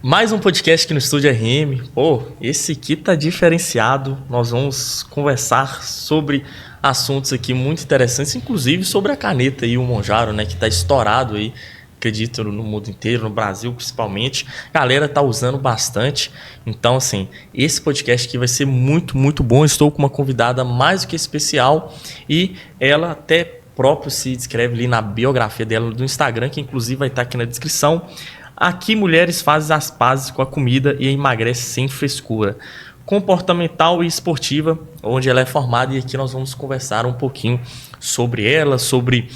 Mais um podcast aqui no Estúdio RM. Pô, esse aqui tá diferenciado. Nós vamos conversar sobre assuntos aqui muito interessantes, inclusive sobre a caneta e o Monjaro, né, que tá estourado aí, acredito, no mundo inteiro, no Brasil principalmente. A galera tá usando bastante. Então, assim, esse podcast aqui vai ser muito, muito bom. Estou com uma convidada mais do que especial e ela até próprio se descreve ali na biografia dela do Instagram, que inclusive vai estar aqui na descrição. Aqui mulheres fazem as pazes com a comida e emagrecem sem frescura. Comportamental e esportiva, onde ela é formada, e aqui nós vamos conversar um pouquinho sobre ela, sobre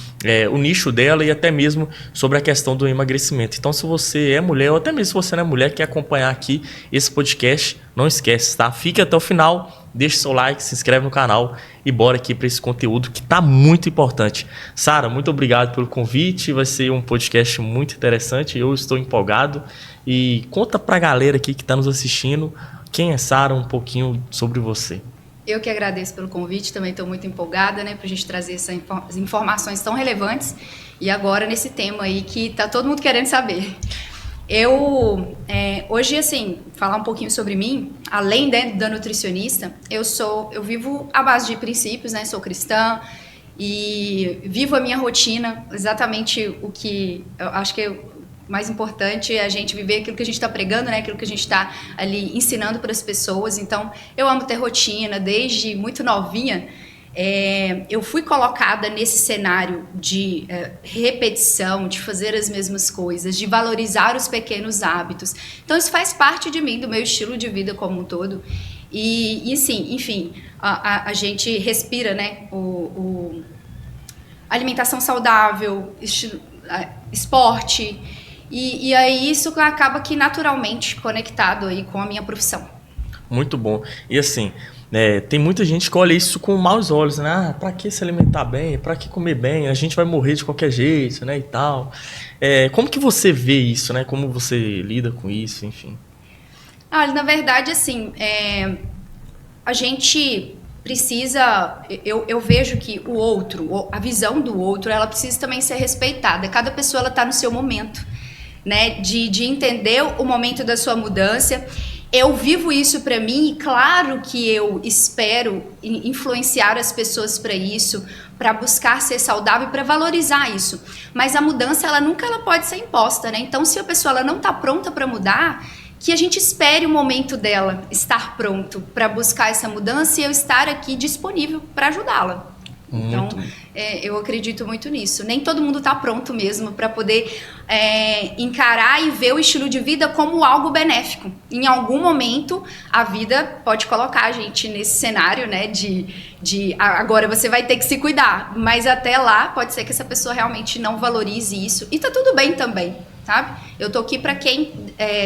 o nicho dela e até mesmo sobre a questão do emagrecimento. Então, se você é mulher, ou até mesmo se você não é mulher, quer acompanhar aqui esse podcast, não esquece, tá? Fique até o final, deixe seu like, se inscreve no canal e bora aqui para esse conteúdo que tá muito importante. Sara, muito obrigado pelo convite, vai ser um podcast muito interessante, eu estou empolgado. E conta pra galera aqui que tá nos assistindo, quem é Sara, um pouquinho sobre você. Eu que agradeço pelo convite, também estou muito empolgada, né, para a gente trazer essas informações tão relevantes e agora nesse tema aí que tá todo mundo querendo saber. Eu, hoje, assim, falar um pouquinho sobre mim, além da nutricionista, eu vivo à base de princípios, né, sou cristã e vivo a minha rotina, exatamente o que eu acho que mais importante é a gente viver aquilo que a gente está pregando, né? Aquilo que a gente está ali ensinando para as pessoas. Então, eu amo ter rotina, desde muito novinha. Eu fui colocada nesse cenário de repetição, de fazer as mesmas coisas, de valorizar os pequenos hábitos. Então, isso faz parte de mim, do meu estilo de vida como um todo. E sim, enfim, a gente respira, né? Alimentação saudável, esporte. E aí isso acaba que naturalmente conectado aí com a minha profissão. Muito bom. E assim, tem muita gente que olha isso com maus olhos, né? Ah, pra que se alimentar bem? Pra que comer bem? A gente vai morrer de qualquer jeito, né? E tal. Como que você vê isso, né? Como você lida com isso, enfim? Olha, na verdade, assim, a gente precisa... Eu vejo que o outro, a visão do outro, ela precisa também ser respeitada. Cada pessoa, ela tá no seu momento, né, de entender o momento da sua mudança. Eu vivo isso para mim e claro que eu espero influenciar as pessoas para isso, para buscar ser saudável e para valorizar isso. Mas a mudança, ela nunca pode ser imposta, né? Então, se a pessoa ela não está pronta para mudar, que a gente espere o momento dela estar pronto para buscar essa mudança e eu estar aqui disponível para ajudá-la. Então, eu acredito muito nisso. Nem todo mundo está pronto mesmo para poder encarar e ver o estilo de vida como algo benéfico. Em algum momento, a vida pode colocar a gente nesse cenário, né, de agora você vai ter que se cuidar. Mas até lá, pode ser que essa pessoa realmente não valorize isso. E tá tudo bem também, sabe? Eu tô aqui para quem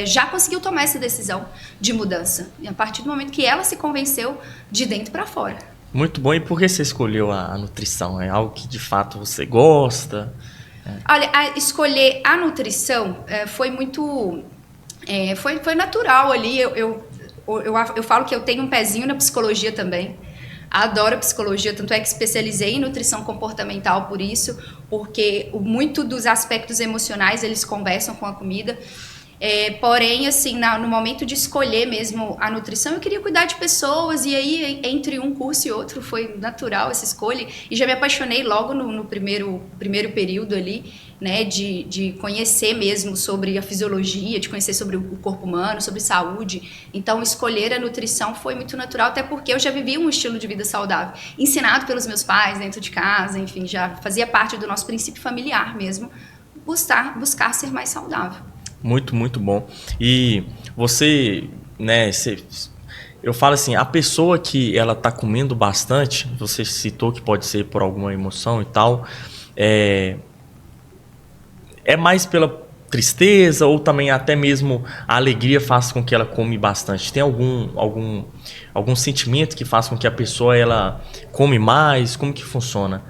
já conseguiu tomar essa decisão de mudança. E a partir do momento que ela se convenceu de dentro para fora. Muito bom. E por que você escolheu a nutrição? É algo que de fato você gosta? Olha, escolher a nutrição foi muito... foi natural ali. Eu falo que eu tenho um pezinho na psicologia também. Adoro psicologia, tanto é que especializei em nutrição comportamental por isso, porque muito dos aspectos emocionais eles conversam com a comida. Porém, assim, no momento de escolher mesmo a nutrição, eu queria cuidar de pessoas e aí entre um curso e outro foi natural essa escolha e já me apaixonei logo no primeiro período ali, né, de conhecer mesmo sobre a fisiologia, de conhecer sobre o corpo humano, sobre saúde. Então, escolher a nutrição foi muito natural, até porque eu já vivia um estilo de vida saudável, ensinado pelos meus pais dentro de casa, enfim, já fazia parte do nosso princípio familiar mesmo, buscar ser mais saudável. Muito, muito bom. E você, né, eu falo assim, a pessoa que ela tá comendo bastante, você citou que pode ser por alguma emoção e tal, é mais pela tristeza ou também até mesmo a alegria faz com que ela come bastante? Tem algum sentimento que faz com que a pessoa ela come mais? Como que funciona?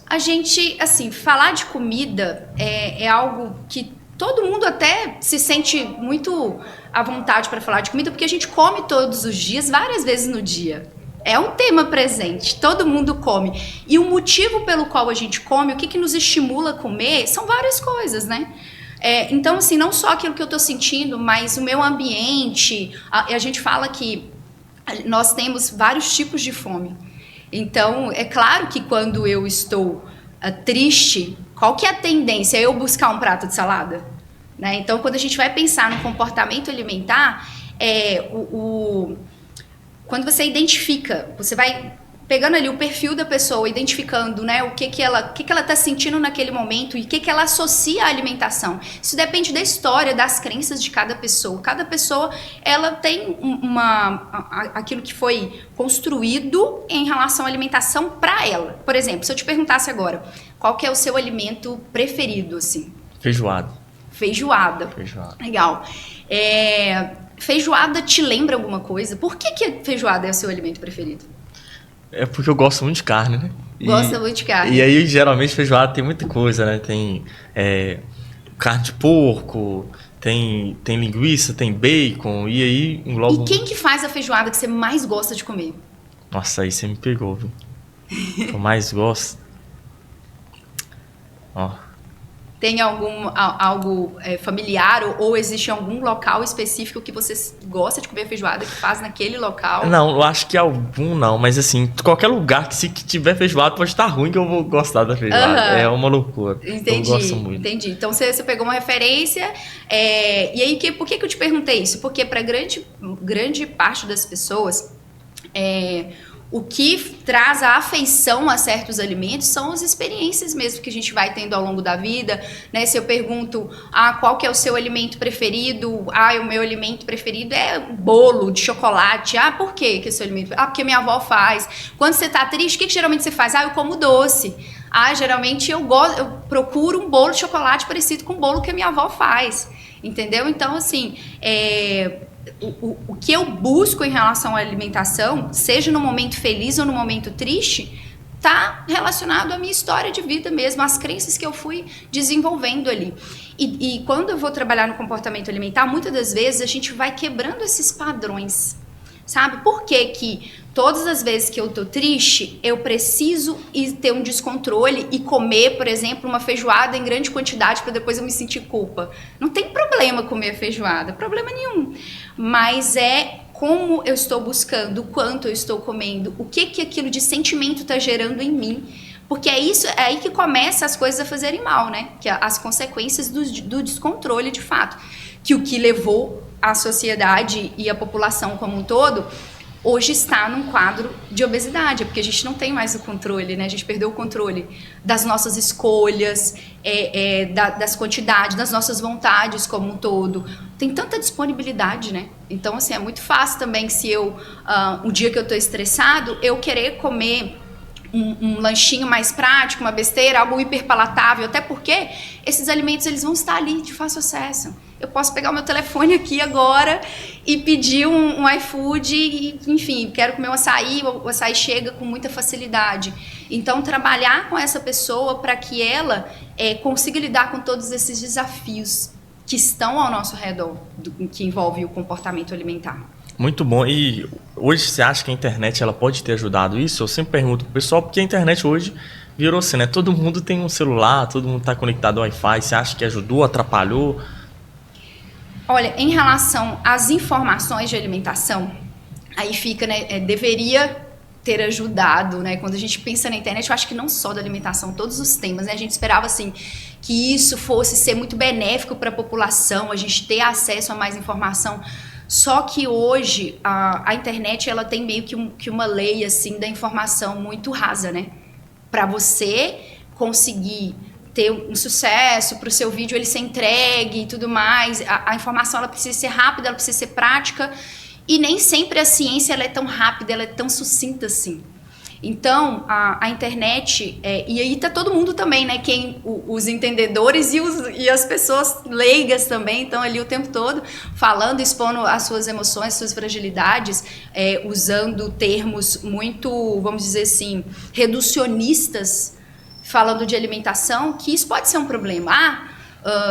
A gente, assim, falar de comida é algo que todo mundo até se sente muito à vontade para falar de comida, porque a gente come todos os dias, várias vezes no dia. É um tema presente, todo mundo come. E o motivo pelo qual a gente come, o que nos estimula a comer, são várias coisas, né? Então, assim, não só aquilo que eu estou sentindo, mas o meu ambiente. A gente fala que nós temos vários tipos de fome. Então, é claro que quando eu estou triste, qual que é a tendência? É eu buscar um prato de salada? Né? Então, quando a gente vai pensar no comportamento alimentar, quando você identifica, você vai pegando ali o perfil da pessoa, identificando, né, o que ela está sentindo naquele momento e o que ela associa à alimentação. Isso depende da história, das crenças de cada pessoa. Cada pessoa, ela tem aquilo que foi construído em relação à alimentação para ela. Por exemplo, se eu te perguntasse agora, qual que é o seu alimento preferido, assim? Feijoada. Feijoada. Legal. Feijoada te lembra alguma coisa? Por que feijoada é o seu alimento preferido? É porque eu gosto muito de carne, né? Gosta muito de carne. E aí, geralmente, feijoada tem muita coisa, né? Tem carne de porco, tem linguiça, tem bacon, e aí engloba... E quem que faz a feijoada que você mais gosta de comer? Nossa, aí você me pegou, viu? Eu mais gosto... Ó... Tem algo familiar ou existe algum local específico que você gosta de comer feijoada, que faz naquele local? Não, eu acho que algum não, mas assim, qualquer lugar que se tiver feijoada pode estar ruim que eu vou gostar da feijoada. É uma loucura. Entendi, eu gosto muito. Entendi. Então você pegou uma referência, e aí por que eu te perguntei isso? Porque para grande parte das pessoas... O que traz a afeição a certos alimentos são as experiências mesmo que a gente vai tendo ao longo da vida, né? Se eu pergunto, qual que é o seu alimento preferido? O meu alimento preferido é bolo de chocolate. Por que é o seu alimento? Porque minha avó faz. Quando você tá triste, o que geralmente você faz? Eu como doce. Geralmente eu procuro um bolo de chocolate parecido com o bolo que a minha avó faz. Entendeu? Então, assim, o que eu busco em relação à alimentação, seja no momento feliz ou no momento triste, está relacionado à minha história de vida mesmo, às crenças que eu fui desenvolvendo ali. E quando eu vou trabalhar no comportamento alimentar, muitas das vezes a gente vai quebrando esses padrões, sabe? Por que todas as vezes que eu tô triste, eu preciso ter um descontrole e comer, por exemplo, uma feijoada em grande quantidade para depois eu me sentir culpa? Não tem problema comer feijoada, problema nenhum. Mas como eu estou buscando, o quanto eu estou comendo, o que aquilo de sentimento está gerando em mim. Porque é aí que começa as coisas a fazerem mal, né? Que as consequências do descontrole de fato. Que o que levou a sociedade e a população como um todo hoje está num quadro de obesidade, porque a gente não tem mais o controle, né? A gente perdeu o controle das nossas escolhas, das quantidades, das nossas vontades como um todo. Tem tanta disponibilidade, né? Então, assim, é muito fácil também se um dia que eu tô estressado, eu querer comer um lanchinho mais prático, uma besteira, algo hiperpalatável, até porque esses alimentos eles vão estar ali de fácil acesso. Eu posso pegar o meu telefone aqui agora e pedir um iFood e, enfim, quero comer um açaí, o açaí chega com muita facilidade. Então, trabalhar com essa pessoa para que ela consiga lidar com todos esses desafios que estão ao nosso redor, que envolve o comportamento alimentar. Muito bom. E hoje você acha que a internet ela pode ter ajudado isso? Eu sempre pergunto pro pessoal, porque a internet hoje virou assim, né? Todo mundo tem um celular, todo mundo está conectado ao Wi-Fi. Você acha que ajudou, atrapalhou? Olha, em relação às informações de alimentação, aí fica, né? Deveria ter ajudado, né? Quando a gente pensa na internet, eu acho que não só da alimentação, todos os temas, né? A gente esperava, assim, que isso fosse ser muito benéfico para a população, a gente ter acesso a mais informação. Só que hoje a internet ela tem meio que uma lei assim da informação muito rasa, né? Para você conseguir ter um sucesso, para o seu vídeo ele ser entregue e tudo mais, a informação ela precisa ser rápida, ela precisa ser prática e nem sempre a ciência ela é tão rápida, ela é tão sucinta assim. Então, a internet, e aí tá todo mundo também, né? Os entendedores e as pessoas leigas também estão ali o tempo todo falando, expondo as suas emoções, suas fragilidades, usando termos muito, vamos dizer assim, reducionistas, falando de alimentação, que isso pode ser um problema.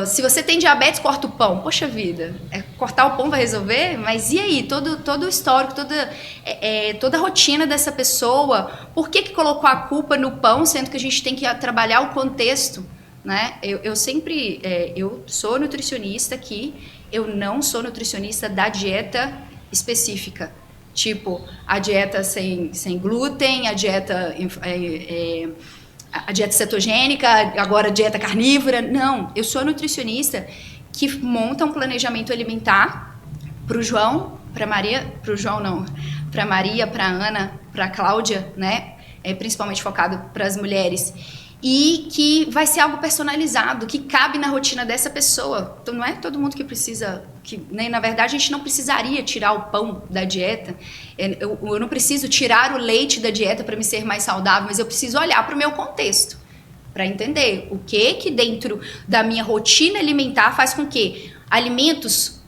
Se você tem diabetes, corta o pão. Poxa vida, cortar o pão vai resolver? Mas e aí? Todo o histórico, toda a rotina dessa pessoa, por que colocou a culpa no pão, sendo que a gente tem que trabalhar o contexto, né? Eu sempre, eu sou nutricionista aqui, eu não sou nutricionista da dieta específica. Tipo, a dieta sem glúten, a dieta cetogênica, agora a dieta carnívora. Não, eu sou nutricionista que monta um planejamento alimentar para o João, para Maria, para o João não, para Maria, para Ana, para Cláudia, né? Principalmente focado para as mulheres. E que vai ser algo personalizado, que cabe na rotina dessa pessoa. Então, não é todo mundo que precisa... né, na verdade, a gente não precisaria tirar o pão da dieta. Eu não preciso tirar o leite da dieta para me ser mais saudável, mas eu preciso olhar para o meu contexto, para entender o que dentro da minha rotina alimentar faz com que alimentos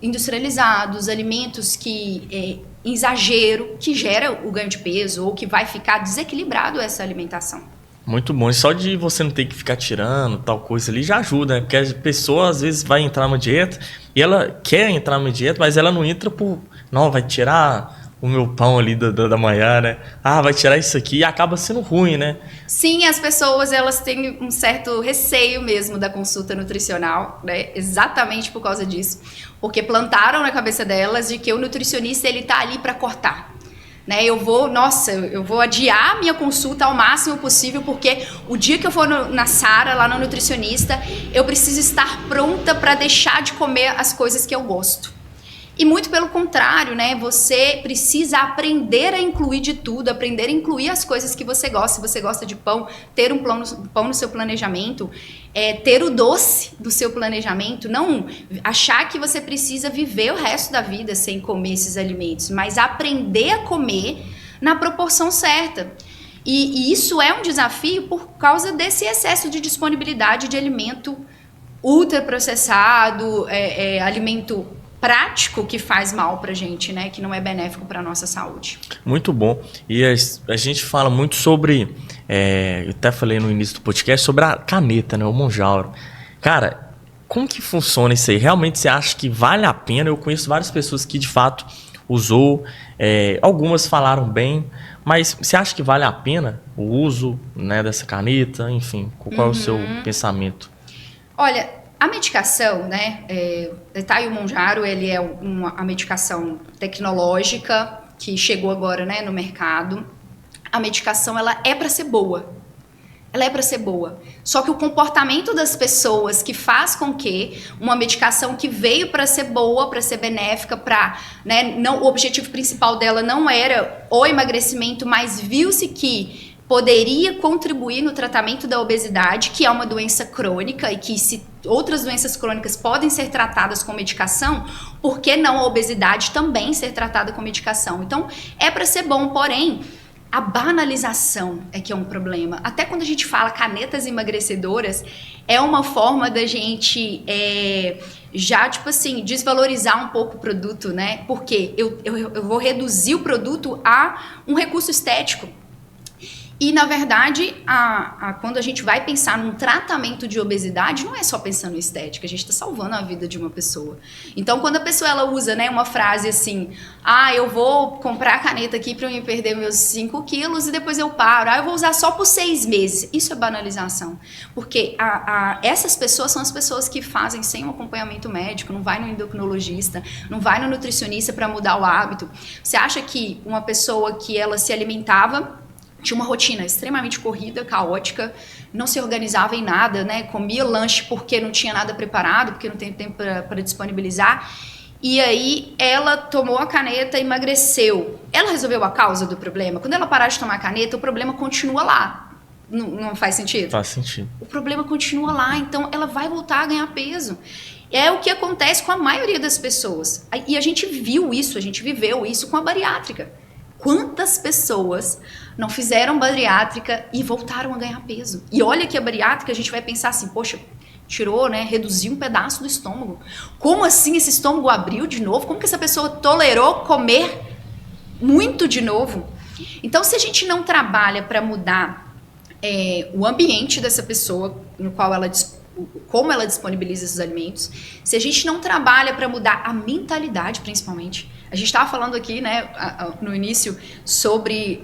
industrializados, alimentos que... exagero, que gera o ganho de peso ou que vai ficar desequilibrado essa alimentação. Muito bom. E só de você não ter que ficar tirando tal coisa ali já ajuda, né? Porque a pessoa às vezes vai entrar numa dieta e ela quer entrar numa dieta, mas ela não entra por... Não, vai tirar o meu pão ali da manhã, né? Ah, vai tirar isso aqui e acaba sendo ruim, né? Sim, as pessoas elas têm um certo receio mesmo da consulta nutricional, né? Exatamente por causa disso. Porque plantaram na cabeça delas de que o nutricionista ele tá ali para cortar. Né, eu vou adiar a minha consulta ao máximo possível, porque o dia que eu for na Sara, lá no nutricionista, eu preciso estar pronta para deixar de comer as coisas que eu gosto. E muito pelo contrário, né? Você precisa aprender a incluir de tudo, aprender a incluir as coisas que você gosta. Se você gosta de pão, ter um pão no seu planejamento, ter o doce do seu planejamento, não achar que você precisa viver o resto da vida sem comer esses alimentos, mas aprender a comer na proporção certa. E isso é um desafio por causa desse excesso de disponibilidade de alimento ultraprocessado, alimento prático que faz mal pra gente, né? Que não é benéfico pra nossa saúde. Muito bom. E a gente fala muito sobre... eu até falei no início do podcast sobre a caneta, né? O Monjauro. Cara, como que funciona isso aí? Realmente você acha que vale a pena? Eu conheço várias pessoas que de fato usou. Algumas falaram bem. Mas você acha que vale a pena o uso, né, dessa caneta? Enfim, qual é o seu pensamento? Olha... A medicação, né, o Monjaro, ele é a medicação tecnológica que chegou agora, né, no mercado. A medicação, ela é para ser boa. Ela é para ser boa. Só que o comportamento das pessoas que faz com que uma medicação que veio para ser boa, para ser benéfica, né, o objetivo principal dela não era o emagrecimento, mas viu-se que poderia contribuir no tratamento da obesidade, que é uma doença crônica e que se outras doenças crônicas podem ser tratadas com medicação, por que não a obesidade também ser tratada com medicação? Então, é para ser bom, porém, a banalização é que é um problema. Até quando a gente fala canetas emagrecedoras, é uma forma da gente já, tipo assim, desvalorizar um pouco o produto, né? Porque eu vou reduzir o produto a um recurso estético. E, na verdade, quando a gente vai pensar num tratamento de obesidade, não é só pensando em estética, a gente está salvando a vida de uma pessoa. Então, quando a pessoa ela usa, né, uma frase assim, eu vou comprar a caneta aqui para eu me perder meus 5 quilos e depois eu paro, eu vou usar só por 6 meses. Isso é banalização. Porque essas pessoas são as pessoas que fazem sem um acompanhamento médico, não vai no endocrinologista, não vai no nutricionista para mudar o hábito. Você acha que uma pessoa que ela se alimentava tinha uma rotina extremamente corrida, caótica, não se organizava em nada, né? Comia lanche porque não tinha nada preparado, porque não tem tempo para disponibilizar. E aí ela tomou a caneta e emagreceu. Ela resolveu a causa do problema? Quando ela parar de tomar a caneta, o problema continua lá. Não faz sentido? Faz sentido. O problema continua lá, então ela vai voltar a ganhar peso. É o que acontece com a maioria das pessoas. E a gente viu isso, a gente viveu isso com a bariátrica. Quantas pessoas não fizeram bariátrica e voltaram a ganhar peso? E olha que a bariátrica a gente vai pensar assim, poxa, tirou, né, reduziu um pedaço do estômago. Como assim esse estômago abriu de novo? Como que essa pessoa tolerou comer muito de novo? Então, se a gente não trabalha para mudar o ambiente dessa pessoa, no qual como ela disponibiliza esses alimentos, se a gente não trabalha para mudar a mentalidade, principalmente. A gente estava falando aqui, né, no início, sobre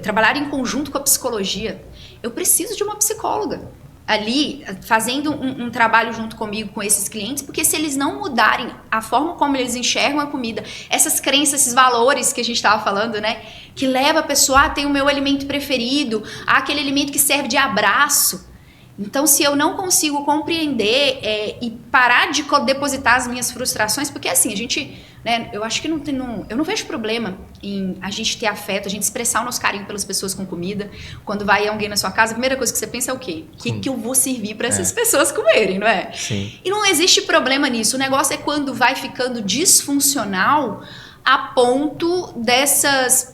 trabalhar em conjunto com a psicologia. Eu preciso de uma psicóloga. ali fazendo um trabalho junto comigo com esses clientes, porque se eles não mudarem a forma como eles enxergam a comida, essas crenças, esses valores que a gente estava falando, né, que leva a pessoa a ter o meu alimento preferido, aquele alimento que serve de abraço. Então, se eu não consigo compreender e parar de depositar as minhas frustrações, porque assim, a gente, né, eu acho que eu não vejo problema em a gente ter afeto, a gente expressar o nosso carinho pelas pessoas com comida. Quando vai alguém na sua casa, a primeira coisa que você pensa é o quê? O que eu vou servir para essas pessoas comerem, não é? Sim. E não existe problema nisso. O negócio é quando vai ficando disfuncional a ponto dessas...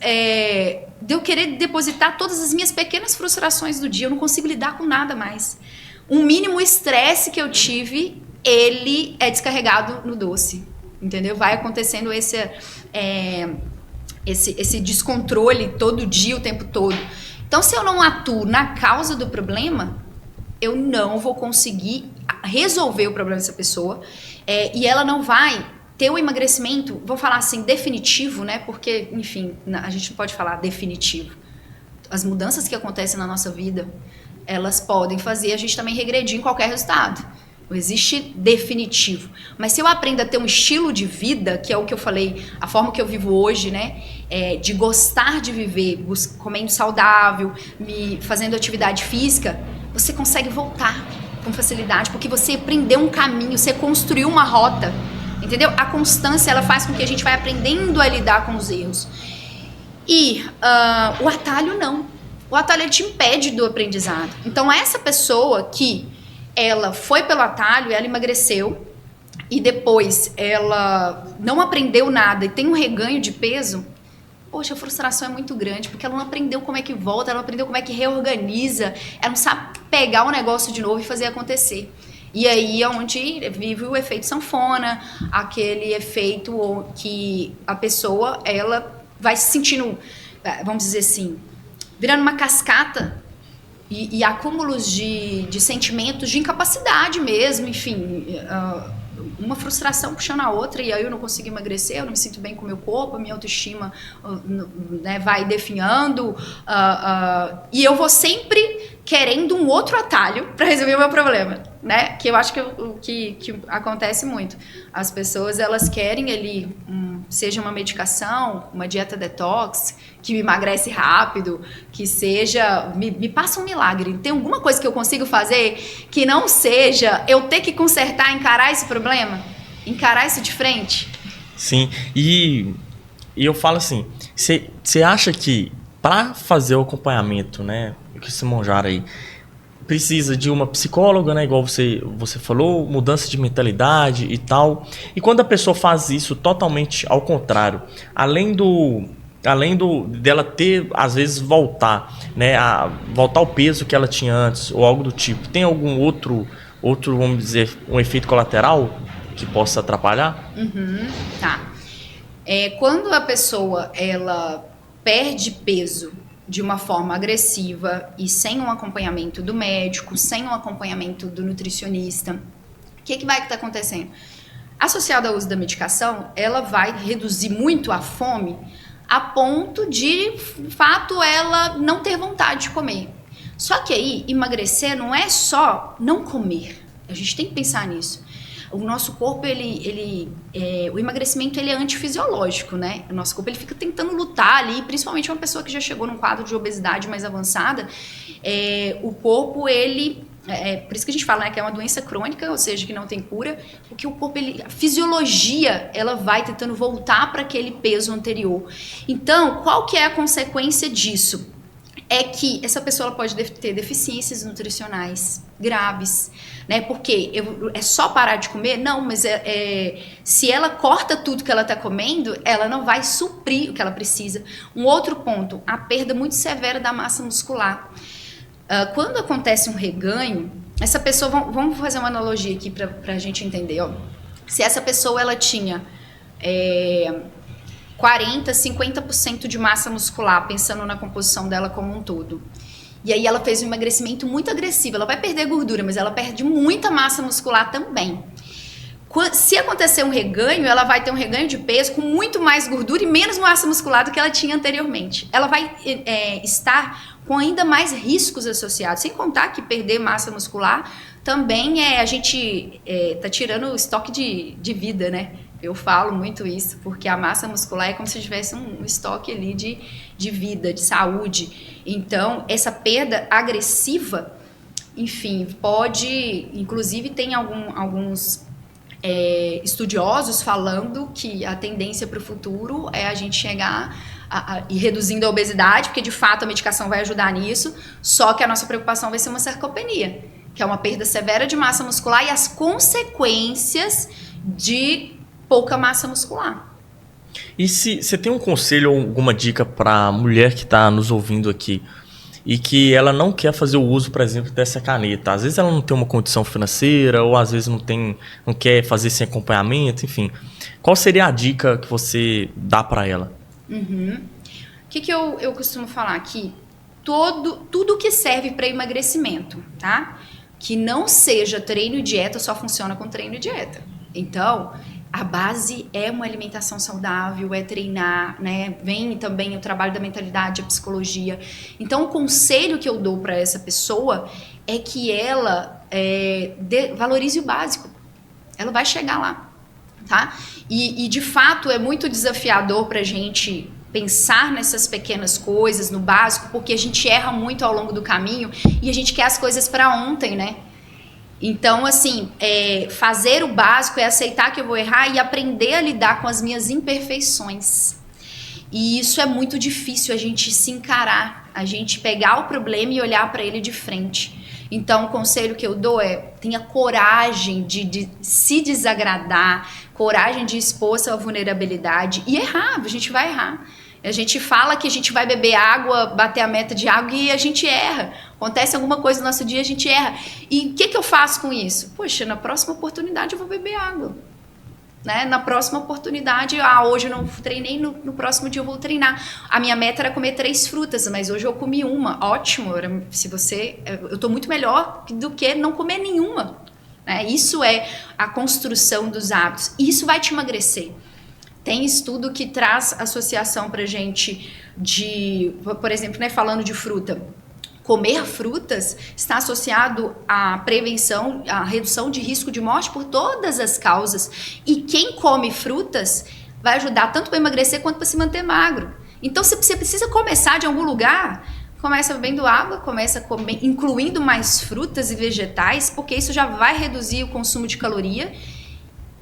de eu querer depositar todas as minhas pequenas frustrações do dia. Eu não consigo lidar com nada mais. Um mínimo estresse que eu tive, ele é descarregado no doce. Entendeu? Vai acontecendo esse descontrole todo dia, o tempo todo. Então, se eu não atuo na causa do problema, eu não vou conseguir resolver o problema dessa pessoa. E ela não vai... ter o emagrecimento, vou falar assim, definitivo, né? Porque, enfim, a gente não pode falar definitivo. As mudanças que acontecem na nossa vida, elas podem fazer a gente também regredir em qualquer resultado. Não existe definitivo. Mas se eu aprendo a ter um estilo de vida, que é o que eu falei, a forma que eu vivo hoje, né? De gostar de viver, comendo saudável, fazendo atividade física, você consegue voltar com facilidade, porque você aprendeu um caminho, você construiu uma rota. Entendeu? A constância, ela faz com que a gente vai aprendendo a lidar com os erros. E o atalho não. O atalho, ele te impede do aprendizado. Então, essa pessoa que ela foi pelo atalho, ela emagreceu, e depois ela não aprendeu nada e tem um reganho de peso, poxa, a frustração é muito grande, porque ela não aprendeu como é que volta, ela não aprendeu como é que reorganiza, ela não sabe pegar o negócio de novo e fazer acontecer. E aí é onde vive o efeito sanfona, aquele efeito que a pessoa, ela vai se sentindo, vamos dizer assim, virando uma cascata e acúmulos de sentimentos de incapacidade mesmo, enfim, uma frustração puxando a outra, e aí eu não consigo emagrecer, eu não me sinto bem com o meu corpo, a minha autoestima, né, vai definhando, e eu vou sempre querendo um outro atalho para resolver o meu problema, né? Que eu acho que acontece muito. As pessoas, elas querem ali, seja uma medicação, uma dieta detox, que me emagrece rápido, que seja... Me passa um milagre. Tem alguma coisa que eu consigo fazer que não seja eu ter que consertar, encarar esse problema? Encarar isso de frente? Sim. E eu falo assim, você acha que para fazer o acompanhamento, né, que esse Monjaro aí precisa de uma psicóloga, né, igual você falou, mudança de mentalidade e tal. E quando a pessoa faz isso totalmente ao contrário, além dela ter, às vezes, voltar ao peso que ela tinha antes ou algo do tipo, tem algum outro, vamos dizer, um efeito colateral que possa atrapalhar? Tá. Quando a pessoa, ela perde peso de uma forma agressiva e sem um acompanhamento do médico, sem um acompanhamento do nutricionista, o que vai estar acontecendo? Associado ao uso da medicação, ela vai reduzir muito a fome a ponto de fato, ela não ter vontade de comer. Só que aí, emagrecer não é só não comer. A gente tem que pensar nisso. O nosso corpo, o emagrecimento, ele é antifisiológico, né? O nosso corpo, ele fica tentando lutar ali, principalmente uma pessoa que já chegou num quadro de obesidade mais avançada. O corpo, por isso que a gente fala, né, que é uma doença crônica, ou seja, que não tem cura, porque o corpo, a fisiologia, ela vai tentando voltar para aquele peso anterior. Então, qual que é a consequência disso? É que essa pessoa ela pode ter deficiências nutricionais graves, né? Porque é só parar de comer? Não, mas se ela corta tudo que ela está comendo, ela não vai suprir o que ela precisa. Um outro ponto, a perda muito severa da massa muscular. Quando acontece um reganho, essa pessoa, vamos fazer uma analogia aqui para a gente entender, ó. Se essa pessoa ela tinha 40, 50% de massa muscular, pensando na composição dela como um todo. E aí ela fez um emagrecimento muito agressivo. Ela vai perder gordura, mas ela perde muita massa muscular também. Se acontecer um reganho, ela vai ter um reganho de peso com muito mais gordura e menos massa muscular do que ela tinha anteriormente. Ela vai estar com ainda mais riscos associados. Sem contar que perder massa muscular também a gente tá tirando o estoque de vida, né? Eu falo muito isso, porque a massa muscular é como se tivesse um estoque ali de vida, de saúde. Então, essa perda agressiva, enfim, pode... Inclusive, tem alguns estudiosos falando que a tendência para o futuro é a gente chegar e reduzindo a obesidade, porque de fato a medicação vai ajudar nisso, só que a nossa preocupação vai ser uma sarcopenia, que é uma perda severa de massa muscular e as consequências de pouca massa muscular. E se você tem um conselho ou alguma dica para a mulher que está nos ouvindo aqui e que ela não quer fazer o uso, por exemplo, dessa caneta? Às vezes ela não tem uma condição financeira ou às vezes não quer fazer sem acompanhamento, enfim. Qual seria a dica que você dá para ela? O que eu costumo falar aqui? Tudo que serve para emagrecimento, tá? Que não seja treino e dieta só funciona com treino e dieta. Então, a base é uma alimentação saudável, é treinar, né? Vem também o trabalho da mentalidade, a psicologia. Então, o conselho que eu dou para essa pessoa é que ela valorize o básico. Ela vai chegar lá, tá? E de fato, é muito desafiador para a gente pensar nessas pequenas coisas, no básico, porque a gente erra muito ao longo do caminho e a gente quer as coisas para ontem, né? Então, assim, fazer o básico é aceitar que eu vou errar e aprender a lidar com as minhas imperfeições. E isso é muito difícil, a gente se encarar, a gente pegar o problema e olhar para ele de frente. Então, o conselho que eu dou tenha coragem de se desagradar, coragem de expor sua vulnerabilidade e errar, a gente vai errar. A gente fala que a gente vai beber água, bater a meta de água e a gente erra. Acontece alguma coisa no nosso dia, a gente erra. E o que eu faço com isso? Poxa, na próxima oportunidade eu vou beber água. Né? Na próxima oportunidade, hoje eu não treinei, no próximo dia eu vou treinar. A minha meta era comer 3 frutas, mas hoje eu comi uma. Ótimo, eu tô muito melhor do que não comer nenhuma. Né? Isso é a construção dos hábitos. Isso vai te emagrecer. Tem estudo que traz associação pra gente por exemplo, né, falando de fruta. Comer frutas está associado à prevenção, à redução de risco de morte por todas as causas. E quem come frutas vai ajudar tanto para emagrecer quanto para se manter magro. Então, se você precisa começar de algum lugar, começa bebendo água, começa incluindo mais frutas e vegetais, porque isso já vai reduzir o consumo de caloria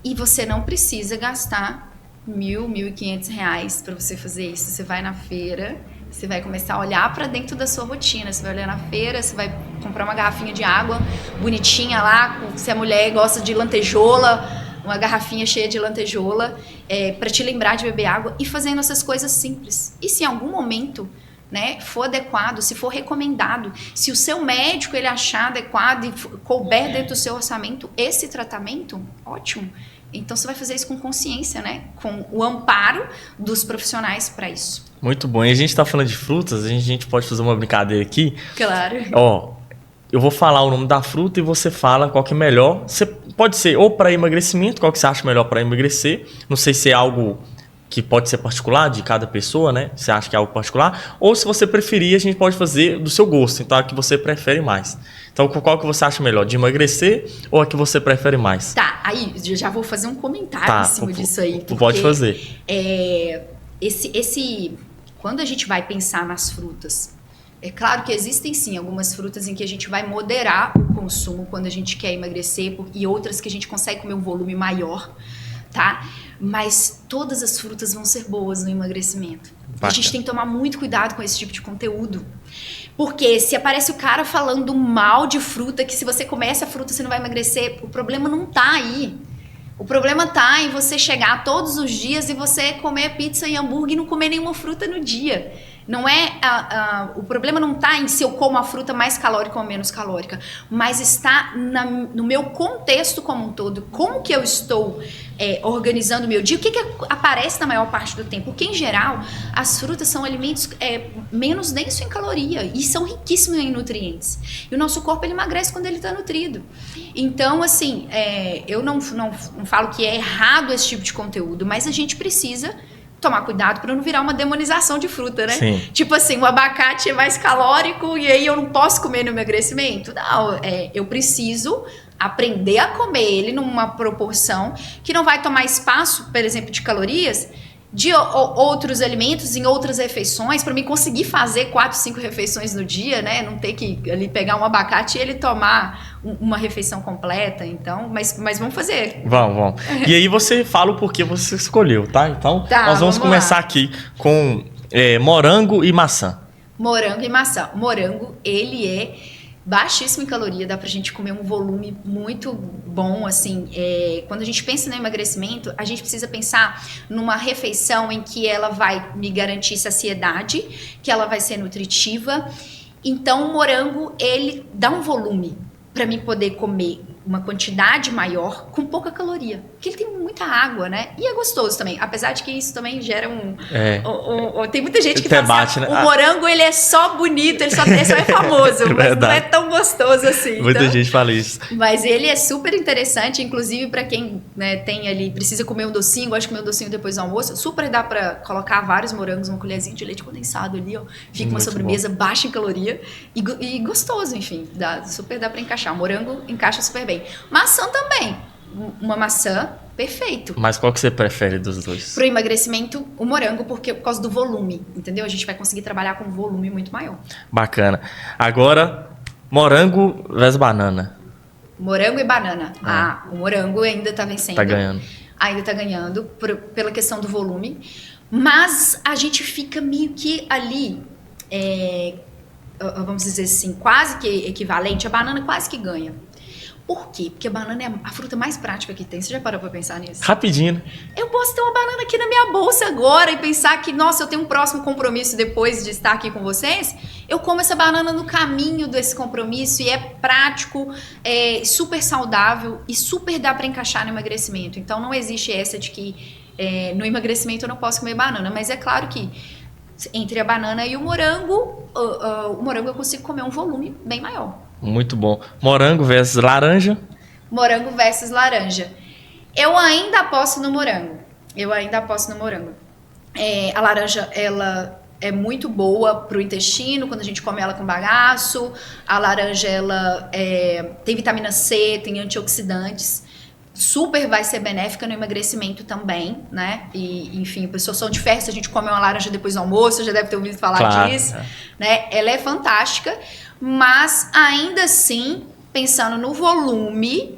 e você não precisa gastar R$1.000, R$1.500 para você fazer isso. Você vai na feira, você vai começar a olhar para dentro da sua rotina. Você vai olhar na feira, você vai comprar uma garrafinha de água bonitinha lá, se a mulher gosta de lantejola, uma garrafinha cheia de lantejola, para te lembrar de beber água e fazendo essas coisas simples. E se em algum momento, né, for adequado, se for recomendado, se o seu médico ele achar adequado e couber dentro do seu orçamento esse tratamento, ótimo. Então você vai fazer isso com consciência, né? Com o amparo dos profissionais para isso. Muito bom. E a gente está falando de frutas, a gente pode fazer uma brincadeira aqui. Claro. Eu vou falar o nome da fruta e você fala qual que é melhor. Você pode ser ou para emagrecimento, qual que você acha melhor para emagrecer. Não sei se é algo que pode ser particular de cada pessoa, né? Você acha que é algo particular. Ou se você preferir, a gente pode fazer do seu gosto. Então, a que você prefere mais. Então, qual que você acha melhor? De emagrecer ou a que você prefere mais? Tá, aí eu já vou fazer um comentário em cima disso aí. Pode fazer. Quando a gente vai pensar nas frutas, é claro que existem sim algumas frutas em que a gente vai moderar o consumo quando a gente quer emagrecer e outras que a gente consegue comer um volume maior, tá? Mas todas as frutas vão ser boas no emagrecimento. Bacana. A gente tem que tomar muito cuidado com esse tipo de conteúdo. Porque se aparece o cara falando mal de fruta, que se você comer essa fruta você não vai emagrecer, o problema não tá aí. O problema tá em você chegar todos os dias e você comer pizza e hambúrguer e não comer nenhuma fruta no dia. Não é o problema não está em se eu como a fruta mais calórica ou menos calórica, mas está no meu contexto como um todo, como que eu estou organizando o meu dia, o que aparece na maior parte do tempo, porque em geral as frutas são alimentos menos densos em caloria e são riquíssimos em nutrientes, e o nosso corpo ele emagrece quando ele está nutrido. Então assim, eu não falo que é errado esse tipo de conteúdo, mas a gente precisa tomar cuidado para não virar uma demonização de fruta, né? Sim. Tipo assim, o abacate é mais calórico e aí eu não posso comer no emagrecimento. Não, eu preciso aprender a comer ele numa proporção que não vai tomar espaço, por exemplo, de calorias de outros alimentos em outras refeições, para mim conseguir fazer 4, 5 refeições no dia, né? Não ter que ali pegar um abacate e ele tomar uma refeição completa. Então, mas vamos fazer. Vamos. E aí você fala o porquê você escolheu, tá? Então, nós vamos começar lá aqui com morango e maçã. Morango e maçã. Morango, ele é baixíssimo em caloria, dá pra gente comer um volume muito bom, assim, quando a gente pensa no emagrecimento, a gente precisa pensar numa refeição em que ela vai me garantir saciedade, que ela vai ser nutritiva. Então o morango, ele dá um volume para mim poder comer uma quantidade maior com pouca caloria, porque ele tem muita água, né? E é gostoso também, apesar de que isso também gera tem muita gente que fala assim, né? O morango ele é só bonito, ele só é famoso, mas não é tão gostoso assim. Muita gente fala isso. Mas ele é super interessante, inclusive para quem, né, tem ali, precisa comer um docinho, gosta de comer um docinho depois do almoço, super dá para colocar vários morangos, uma colherzinha de leite condensado ali, ó, fica uma sobremesa baixa em caloria e gostoso, enfim, super dá para encaixar. O morango encaixa super bem. Maçã também. Uma maçã, perfeito. Mas qual que você prefere dos dois? Pro emagrecimento, o morango, por causa do volume, entendeu? A gente vai conseguir trabalhar com um volume muito maior. Bacana. Agora, morango versus banana. Morango e banana. O morango ainda tá vencendo. Tá ganhando. Ainda tá ganhando, pela questão do volume. Mas a gente fica meio que ali, vamos dizer assim, quase que equivalente. A banana quase que ganha. Por quê? Porque a banana é a fruta mais prática que tem. Você já parou pra pensar nisso? Rapidinho, né? Eu posso ter uma banana aqui na minha bolsa agora e pensar que, nossa, eu tenho um próximo compromisso depois de estar aqui com vocês. Eu como essa banana no caminho desse compromisso e é prático, super saudável e super dá pra encaixar no emagrecimento. Então não existe essa de que no emagrecimento eu não posso comer banana. Mas é claro que entre a banana e o morango eu consigo comer um volume bem maior. Muito bom. Morango versus laranja? Morango versus laranja. Eu ainda aposto no morango. A laranja, ela é muito boa pro intestino, quando a gente come ela com bagaço. A laranja, ela tem vitamina C, tem antioxidantes. Super vai ser benéfica no emagrecimento também, né? E, enfim, pessoas são de ferro, se a gente come uma laranja depois do almoço, já deve ter ouvido falar disso. Né? Ela é fantástica, mas ainda assim, pensando no volume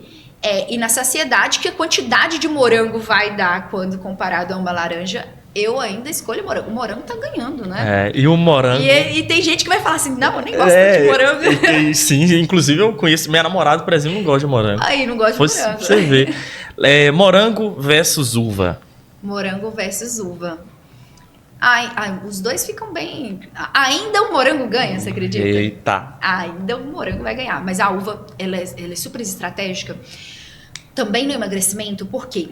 e na saciedade que a quantidade de morango vai dar quando comparado a uma laranja, eu ainda escolho morango. O morango tá ganhando, né? E o morango... E tem gente que vai falar assim, não, eu nem gosto de morango. Sim, inclusive eu conheço, minha namorada, por exemplo, não gosta de morango. Aí, não gosta de morango. Você vê. Morango versus uva. Morango versus uva. Os dois ficam bem... Ainda o morango ganha, você acredita? Eita! Ainda o morango vai ganhar. Mas a uva, ela é super estratégica. Também no emagrecimento, porque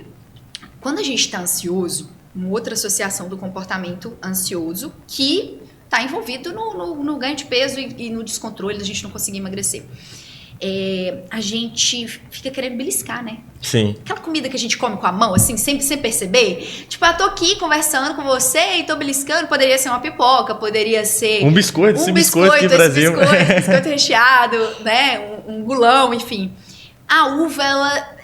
quando a gente está ansioso, uma outra associação do comportamento ansioso que está envolvido no ganho de peso e no descontrole, da gente não conseguir emagrecer. A gente fica querendo beliscar, né? Sim. Aquela comida que a gente come com a mão, assim, sempre sem perceber. Tipo, eu tô aqui conversando com você e tô beliscando. Poderia ser uma pipoca, poderia ser... Um biscoito aqui no Brasil. Biscoito recheado, né? Um gulão, enfim. A uva,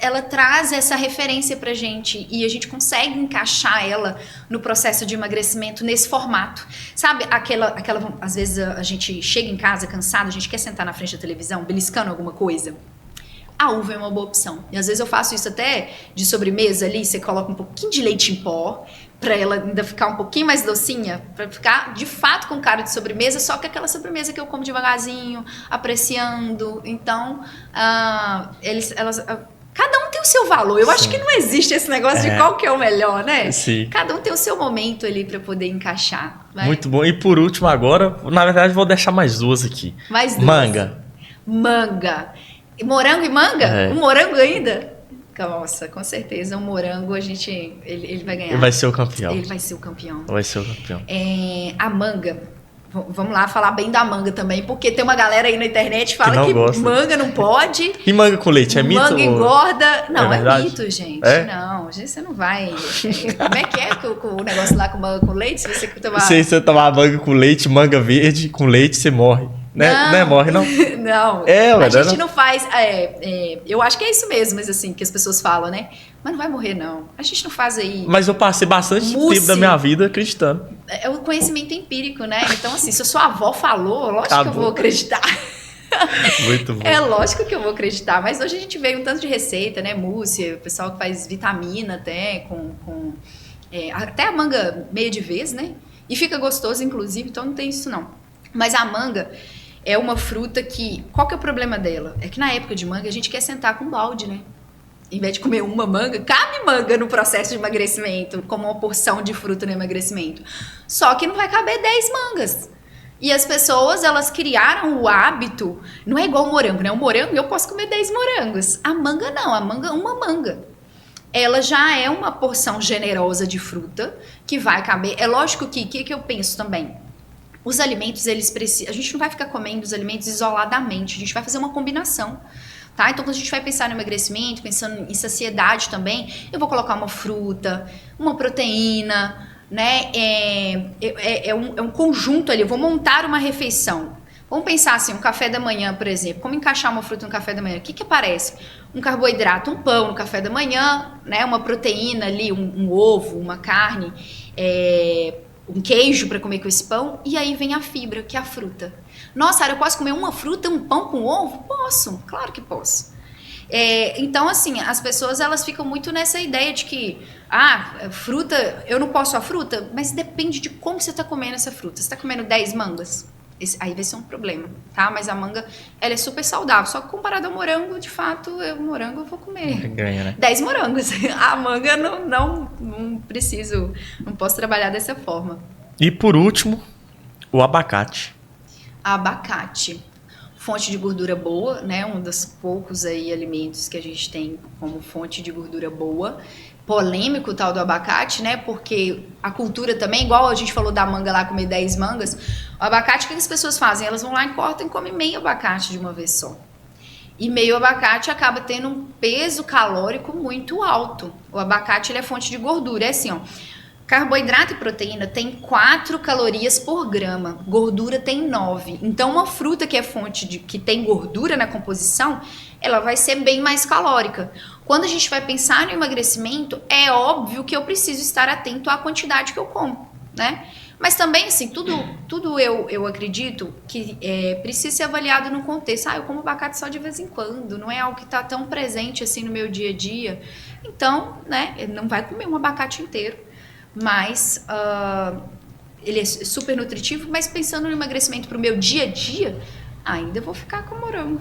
ela traz essa referência pra gente e a gente consegue encaixar ela no processo de emagrecimento nesse formato. Sabe, às vezes a gente chega em casa cansado, a gente quer sentar na frente da televisão, beliscando alguma coisa. A uva é uma boa opção. E às vezes eu faço isso até de sobremesa ali, você coloca um pouquinho de leite em pó, pra ela ainda ficar um pouquinho mais docinha, pra ficar de fato com cara de sobremesa, só que aquela sobremesa que eu como devagarzinho, apreciando. Então, Cada um tem o seu valor. Eu acho que não existe esse negócio de qual que é o melhor, né? Sim. Cada um tem o seu momento ali para poder encaixar. Vai. Muito bom. E por último agora, na verdade vou deixar mais duas aqui. Mais duas. Manga. Morango e manga? Um morango ainda? Nossa, com certeza. Um morango, ele vai ganhar. Ele vai ser o campeão. Ele vai ser o campeão. Vai ser o campeão. A manga. Vamos lá falar bem da manga também, porque tem uma galera aí na internet que fala que manga não pode. E manga com leite, é mito? Manga engorda. Não, é mito, gente. É? Não, gente, você não vai. Como é que é o negócio lá com manga com leite? Se você tomar. Se você tomar manga com leite, manga verde com leite, você morre. Né? Não é morre, não? Não. A gente não faz. Eu acho que é isso mesmo, mas assim, que as pessoas falam, né? Mas não vai morrer, não. A gente não faz aí. Mas eu passei bastante tempo da minha vida acreditando. É o conhecimento empírico, né? Então, assim, se a sua avó falou, lógico que eu vou acreditar. Muito bom. É lógico que eu vou acreditar. Mas hoje a gente vê um tanto de receita, né? Mousse, o pessoal que faz vitamina até, até a manga meia de vez, né? E fica gostoso, inclusive, então não tem isso, não. Mas a manga é uma fruta que... Qual que é o problema dela? É que na época de manga a gente quer sentar com um balde, né? Em vez de comer uma manga, cabe manga no processo de emagrecimento, como uma porção de fruta no emagrecimento. Só que não vai caber 10 mangas. E as pessoas, elas criaram o hábito, não é igual o morango, né? O morango, eu posso comer 10 morangos. A manga não, a manga, uma manga. Ela já é uma porção generosa de fruta que vai caber. É lógico que eu penso também? Os alimentos, eles precisam... A gente não vai ficar comendo os alimentos isoladamente, a gente vai fazer uma combinação. Tá? Então, quando a gente vai pensar no emagrecimento, pensando em saciedade também, eu vou colocar uma fruta, uma proteína, né? É um conjunto ali, eu vou montar uma refeição. Vamos pensar assim, um café da manhã, por exemplo. Como encaixar uma fruta no café da manhã? O que aparece? Um carboidrato, um pão no café da manhã, né? Uma proteína ali, um ovo, uma carne, um queijo para comer com esse pão. E aí vem a fibra, que é a fruta. Nossa, eu posso comer uma fruta, um pão com ovo? Posso, claro que posso. Então, assim, as pessoas elas ficam muito nessa ideia de que, fruta, eu não posso a fruta, mas depende de como você está comendo essa fruta. Você está comendo 10 mangas? Aí vai ser um problema, tá? Mas a manga, ela é super saudável. Só que comparado ao morango, de fato, o morango eu vou comer. Ganha, né? 10 morangos. A manga não preciso, não posso trabalhar dessa forma. E por último, o abacate. Abacate, fonte de gordura boa, né? Um dos poucos aí alimentos que a gente tem como fonte de gordura boa. Polêmico o tal do abacate, né? Porque a cultura também, igual a gente falou da manga lá, comer 10 mangas, o abacate, o que as pessoas fazem? Elas vão lá e cortam e comem meio abacate de uma vez só. E meio abacate acaba tendo um peso calórico muito alto. O abacate, ele é fonte de gordura. É assim, ó. Carboidrato e proteína tem 4 calorias por grama, gordura tem 9. Então, uma fruta que é fonte que tem gordura na composição, ela vai ser bem mais calórica. Quando a gente vai pensar no emagrecimento, é óbvio que eu preciso estar atento à quantidade que eu como, né? Mas também, assim, tudo eu acredito que precisa ser avaliado no contexto. Eu como abacate só de vez em quando, não é algo que está tão presente assim no meu dia a dia. Então, né, não vai comer um abacate inteiro. Mas ele é super nutritivo, mas pensando no emagrecimento para o meu dia a dia, ainda vou ficar com morango.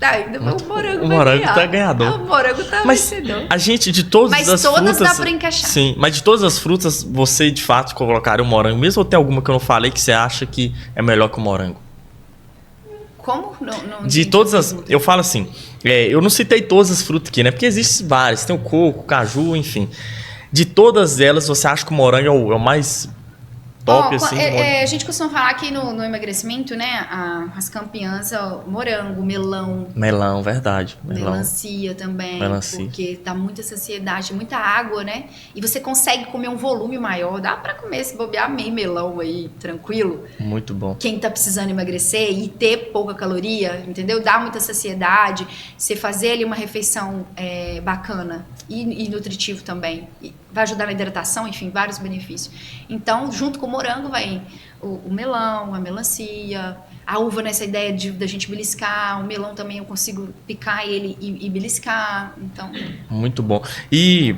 Ainda o morango tá ganhador. O morango tá vencedor. A gente, de todas as frutas... Mas todas dá para encaixar. Sim, mas de todas as frutas, você de fato colocaria o morango mesmo, ou tem alguma que eu não falei que você acha que é melhor que o morango? Como? Não de todas as... Eu falo assim, eu não citei todas as frutas aqui, né? Porque existem várias, tem o coco, o caju, enfim... De todas elas, você acha que o morango é o mais top, assim? A gente costuma falar que no emagrecimento, né, as campeãs, morango, melão. Melão, verdade. Melancia também. Porque dá muita saciedade, muita água, né? E você consegue comer um volume maior. Dá pra comer, se bobear, meio melão aí, tranquilo. Muito bom. Quem tá precisando emagrecer e ter pouca caloria, entendeu? Dá muita saciedade. Você fazer ali uma refeição bacana e nutritivo também. Vai ajudar na hidratação, enfim, vários benefícios. Então, junto com o morango vai o melão, a melancia, A uva nessa ideia da gente beliscar, o melão também eu consigo picar ele e beliscar, então... Muito bom. E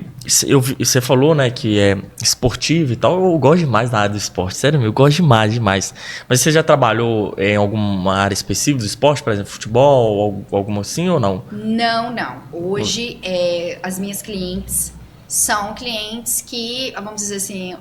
você falou, né, que é esportivo e tal, eu gosto demais da área do esporte, sério, eu gosto demais. Mas você já trabalhou em alguma área específica do esporte, por exemplo, futebol, ou alguma assim ou não? Não. Hoje, as minhas clientes são clientes que, vamos dizer assim,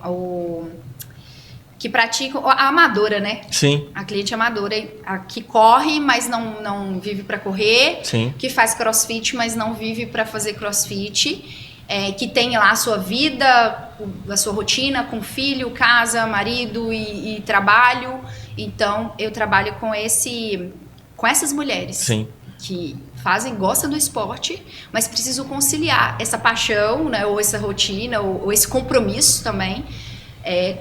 que praticam a amadora, né? Sim. A cliente amadora, a que corre, mas não vive para correr. Sim. Que faz crossfit, mas não vive para fazer crossfit. Que tem lá a sua vida, a sua rotina com filho, casa, marido e trabalho. Então, eu trabalho com essas mulheres. Sim. Que gostam do esporte, mas precisam conciliar essa paixão, né? Ou essa rotina, ou esse compromisso também.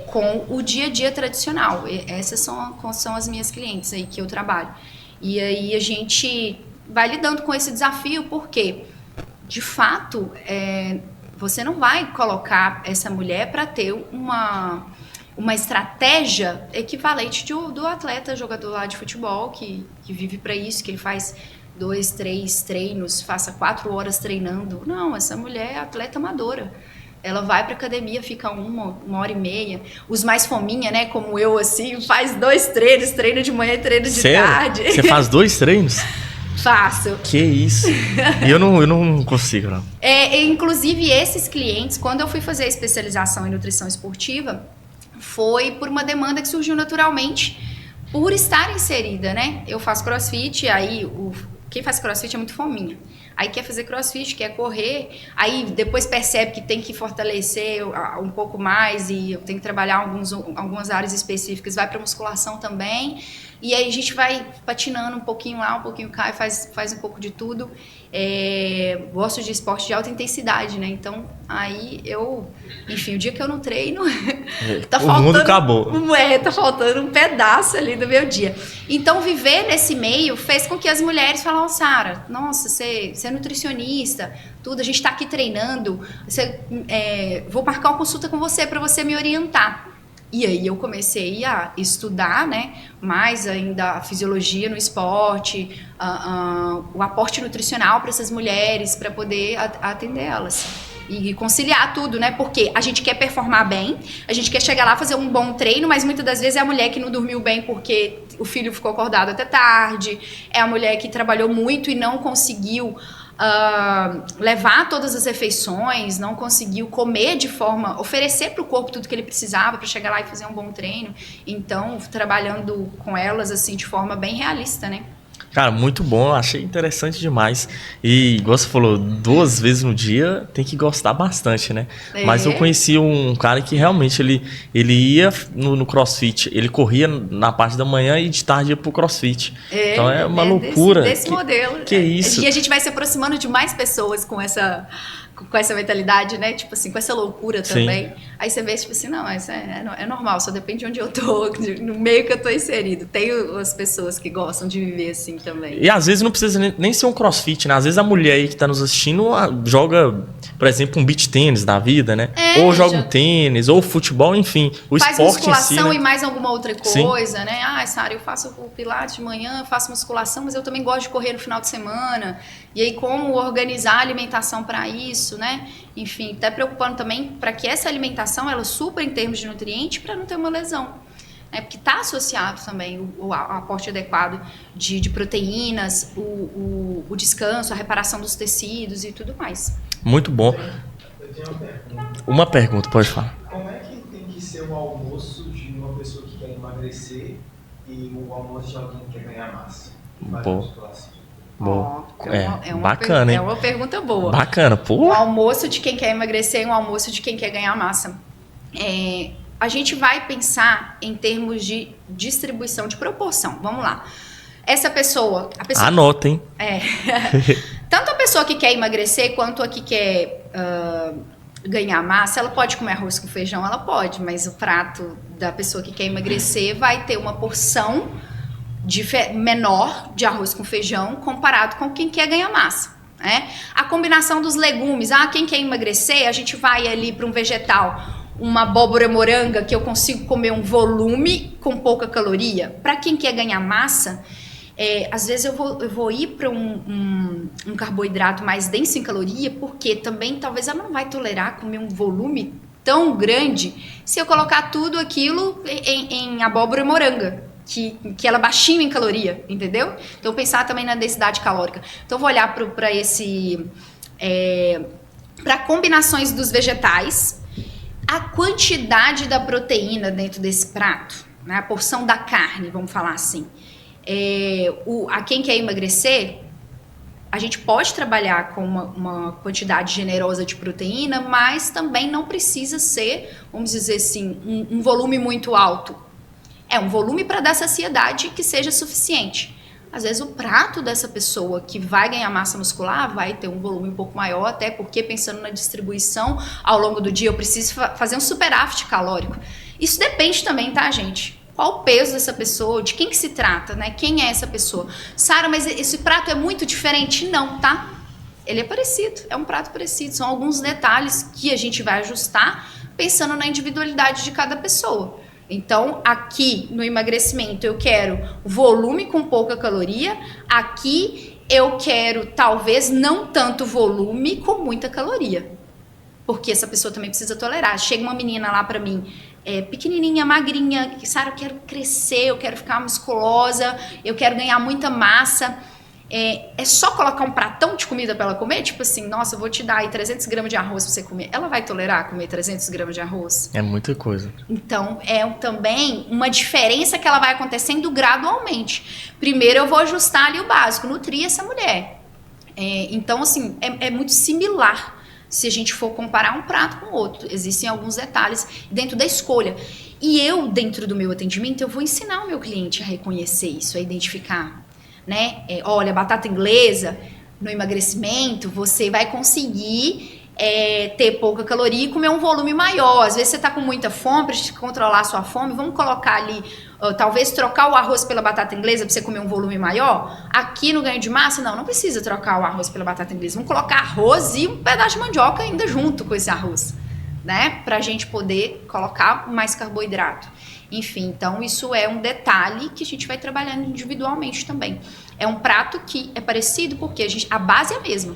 Com o dia a dia tradicional. Essas são as minhas clientes aí que eu trabalho. E aí a gente vai lidando com esse desafio, porque, de fato, você não vai colocar essa mulher para ter uma estratégia equivalente do atleta, jogador lá de futebol, que vive para isso, que ele faz 2, 3 treinos, faça 4 horas treinando. Não, essa mulher é atleta amadora. Ela vai pra academia, fica uma hora e meia. Os mais fominha, né, como eu, assim, faz 2 treinos, treino de manhã e treino de tarde. Você faz 2 treinos? Faço. Que isso? E eu não consigo, não. Inclusive, esses clientes, quando eu fui fazer a especialização em nutrição esportiva, foi por uma demanda que surgiu naturalmente, por estar inserida, né? Eu faço crossfit, aí quem faz crossfit é muito fominha. Aí quer fazer crossfit, quer correr, aí depois percebe que tem que fortalecer um pouco mais e eu tenho que trabalhar algumas áreas específicas, vai para musculação também, e aí a gente vai patinando um pouquinho lá, um pouquinho cá, e faz um pouco de tudo. Gosto de esporte de alta intensidade, né? Então, aí enfim, o dia que eu não treino, tá faltando, o mundo acabou. Tá faltando um pedaço ali do meu dia. Então, viver nesse meio fez com que as mulheres falassem, Sara, nossa, você é nutricionista, tudo, a gente tá aqui treinando, vou marcar uma consulta com você para você me orientar. E aí eu comecei a estudar, né, mais ainda a fisiologia no esporte, o aporte nutricional para essas mulheres, para poder atender elas. E conciliar tudo, né? Porque a gente quer performar bem, a gente quer chegar lá, fazer um bom treino, mas muitas das vezes é a mulher que não dormiu bem porque o filho ficou acordado até tarde, é a mulher que trabalhou muito e não conseguiu levar todas as refeições, não conseguiu comer oferecer para o corpo tudo que ele precisava para chegar lá e fazer um bom treino. Então, trabalhando com elas assim de forma bem realista, né? Cara, muito bom, achei interessante demais. E, igual você falou, 2 vezes no dia tem que gostar bastante, né? Mas eu conheci um cara que realmente ele ia no CrossFit, ele corria na parte da manhã e de tarde ia pro CrossFit. Então é uma loucura. Desse modelo. Que isso? E a gente vai se aproximando de mais pessoas com essa mentalidade, né? Tipo assim, com essa loucura também. Sim. Aí você vê, tipo assim, não, isso é normal, só depende de onde eu tô, no meio que eu tô inserido. Tem as pessoas que gostam de viver assim também. E às vezes não precisa nem ser um crossfit, né? Às vezes a mulher aí que tá nos assistindo joga, por exemplo, um beach tênis da vida, né? Ou joga um tênis, ou futebol, enfim. O faz esporte musculação em si, né? E mais alguma outra coisa, sim, né? Sara, eu faço o pilates de manhã, eu faço musculação, mas eu também gosto de correr no final de semana. E aí, como organizar a alimentação para isso, né? Enfim, tá preocupando também para que essa alimentação, ela supra em termos de nutriente para não ter uma lesão. Porque está associado também o aporte adequado de proteínas, o descanso, a reparação dos tecidos e tudo mais. Muito bom. Eu tenho uma pergunta. Uma pergunta, pode falar. Como é que tem que ser o almoço de uma pessoa que quer emagrecer e o almoço de alguém que quer ganhar massa? Boa. Bacana, hein? É uma pergunta boa. Bacana, pô. Um almoço de quem quer emagrecer e um almoço de quem quer ganhar massa. A gente vai pensar em termos de distribuição, de proporção. Vamos lá. Essa pessoa... Anota, hein? Tanto a pessoa que quer emagrecer quanto a que quer ganhar massa, ela pode comer arroz com feijão? Ela pode, mas o prato da pessoa que quer emagrecer vai ter uma porção menor de arroz com feijão comparado com quem quer ganhar massa. A combinação dos legumes, quem quer emagrecer, a gente vai ali para um vegetal, uma abóbora moranga que eu consigo comer um volume com pouca caloria? Para quem quer ganhar massa, às vezes eu vou ir para um carboidrato mais denso em caloria, porque também talvez ela não vai tolerar comer um volume tão grande se eu colocar tudo aquilo em abóbora moranga, que ela é baixinho em caloria, entendeu? Então pensar também na densidade calórica. Então eu vou olhar para combinações dos vegetais, a quantidade da proteína dentro desse prato, né? A porção da carne, vamos falar assim. A quem quer emagrecer, a gente pode trabalhar com uma quantidade generosa de proteína, mas também não precisa ser, vamos dizer assim, um volume muito alto. É um volume para dar saciedade que seja suficiente. Às vezes o prato dessa pessoa que vai ganhar massa muscular vai ter um volume um pouco maior, até porque pensando na distribuição ao longo do dia eu preciso fazer um superávit calórico. Isso depende também, tá, gente? Qual o peso dessa pessoa, de quem que se trata, né? Quem é essa pessoa? Sara, mas esse prato é muito diferente? Não, tá? Ele é parecido, é um prato parecido. São alguns detalhes que a gente vai ajustar pensando na individualidade de cada pessoa. Então, aqui no emagrecimento eu quero volume com pouca caloria. Aqui eu quero talvez não tanto volume com muita caloria. Porque essa pessoa também precisa tolerar. Chega uma menina lá pra mim, pequenininha, magrinha, que Sara, eu quero crescer, eu quero ficar musculosa, eu quero ganhar muita massa. É só colocar um pratão de comida para ela comer? Tipo assim, nossa, eu vou te dar aí 300 gramas de arroz pra você comer. Ela vai tolerar comer 300 gramas de arroz? É muita coisa. Então, também uma diferença que ela vai acontecendo gradualmente. Primeiro eu vou ajustar ali o básico, nutrir essa mulher. Então, assim, é muito similar se a gente for comparar um prato com o outro. Existem alguns detalhes dentro da escolha. E eu, dentro do meu atendimento, eu vou ensinar o meu cliente a reconhecer isso, a identificar. Né? Olha, batata inglesa, no emagrecimento, você vai conseguir ter pouca caloria e comer um volume maior. Às vezes você tá com muita fome, para controlar a sua fome, vamos colocar ali, talvez trocar o arroz pela batata inglesa para você comer um volume maior. Aqui no ganho de massa, não precisa trocar o arroz pela batata inglesa. Vamos colocar arroz e um pedaço de mandioca ainda junto com esse arroz, né? Pra gente poder colocar mais carboidrato. Enfim, então isso é um detalhe que a gente vai trabalhando individualmente também. É um prato que é parecido porque a base é a mesma.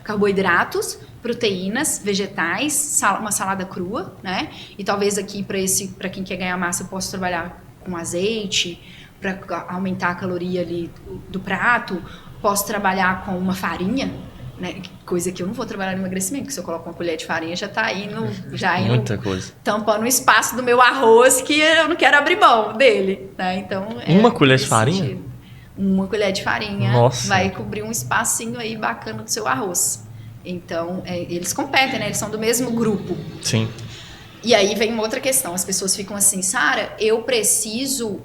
Carboidratos, proteínas, vegetais, uma salada crua, né? E talvez aqui para quem quer ganhar massa eu possa trabalhar com azeite, para aumentar a caloria ali do prato. Posso trabalhar com uma farinha, né? Coisa que eu não vou trabalhar no emagrecimento, porque se eu coloco uma colher de farinha já tá indo muita coisa, tampando o espaço do meu arroz que eu não quero abrir mão dele, né? Então, uma colher de farinha? Sentido. Uma colher de farinha vai cobrir um espacinho aí bacana do seu arroz. Então, eles competem, né? Eles são do mesmo grupo. Sim. E aí vem uma outra questão, as pessoas ficam assim, Sara, eu preciso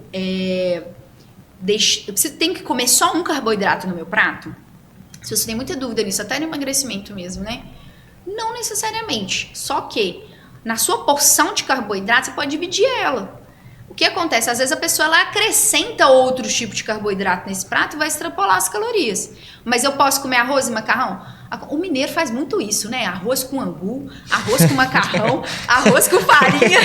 tenho que comer só um carboidrato no meu prato? Se você tem muita dúvida nisso, até no emagrecimento mesmo, né? Não necessariamente. Só que na sua porção de carboidrato, você pode dividir ela. O que acontece? Às vezes a pessoa ela acrescenta outros tipos de carboidrato nesse prato e vai extrapolar as calorias. Mas eu posso comer arroz e macarrão? O mineiro faz muito isso, né? Arroz com angu, arroz com macarrão, arroz com farinha.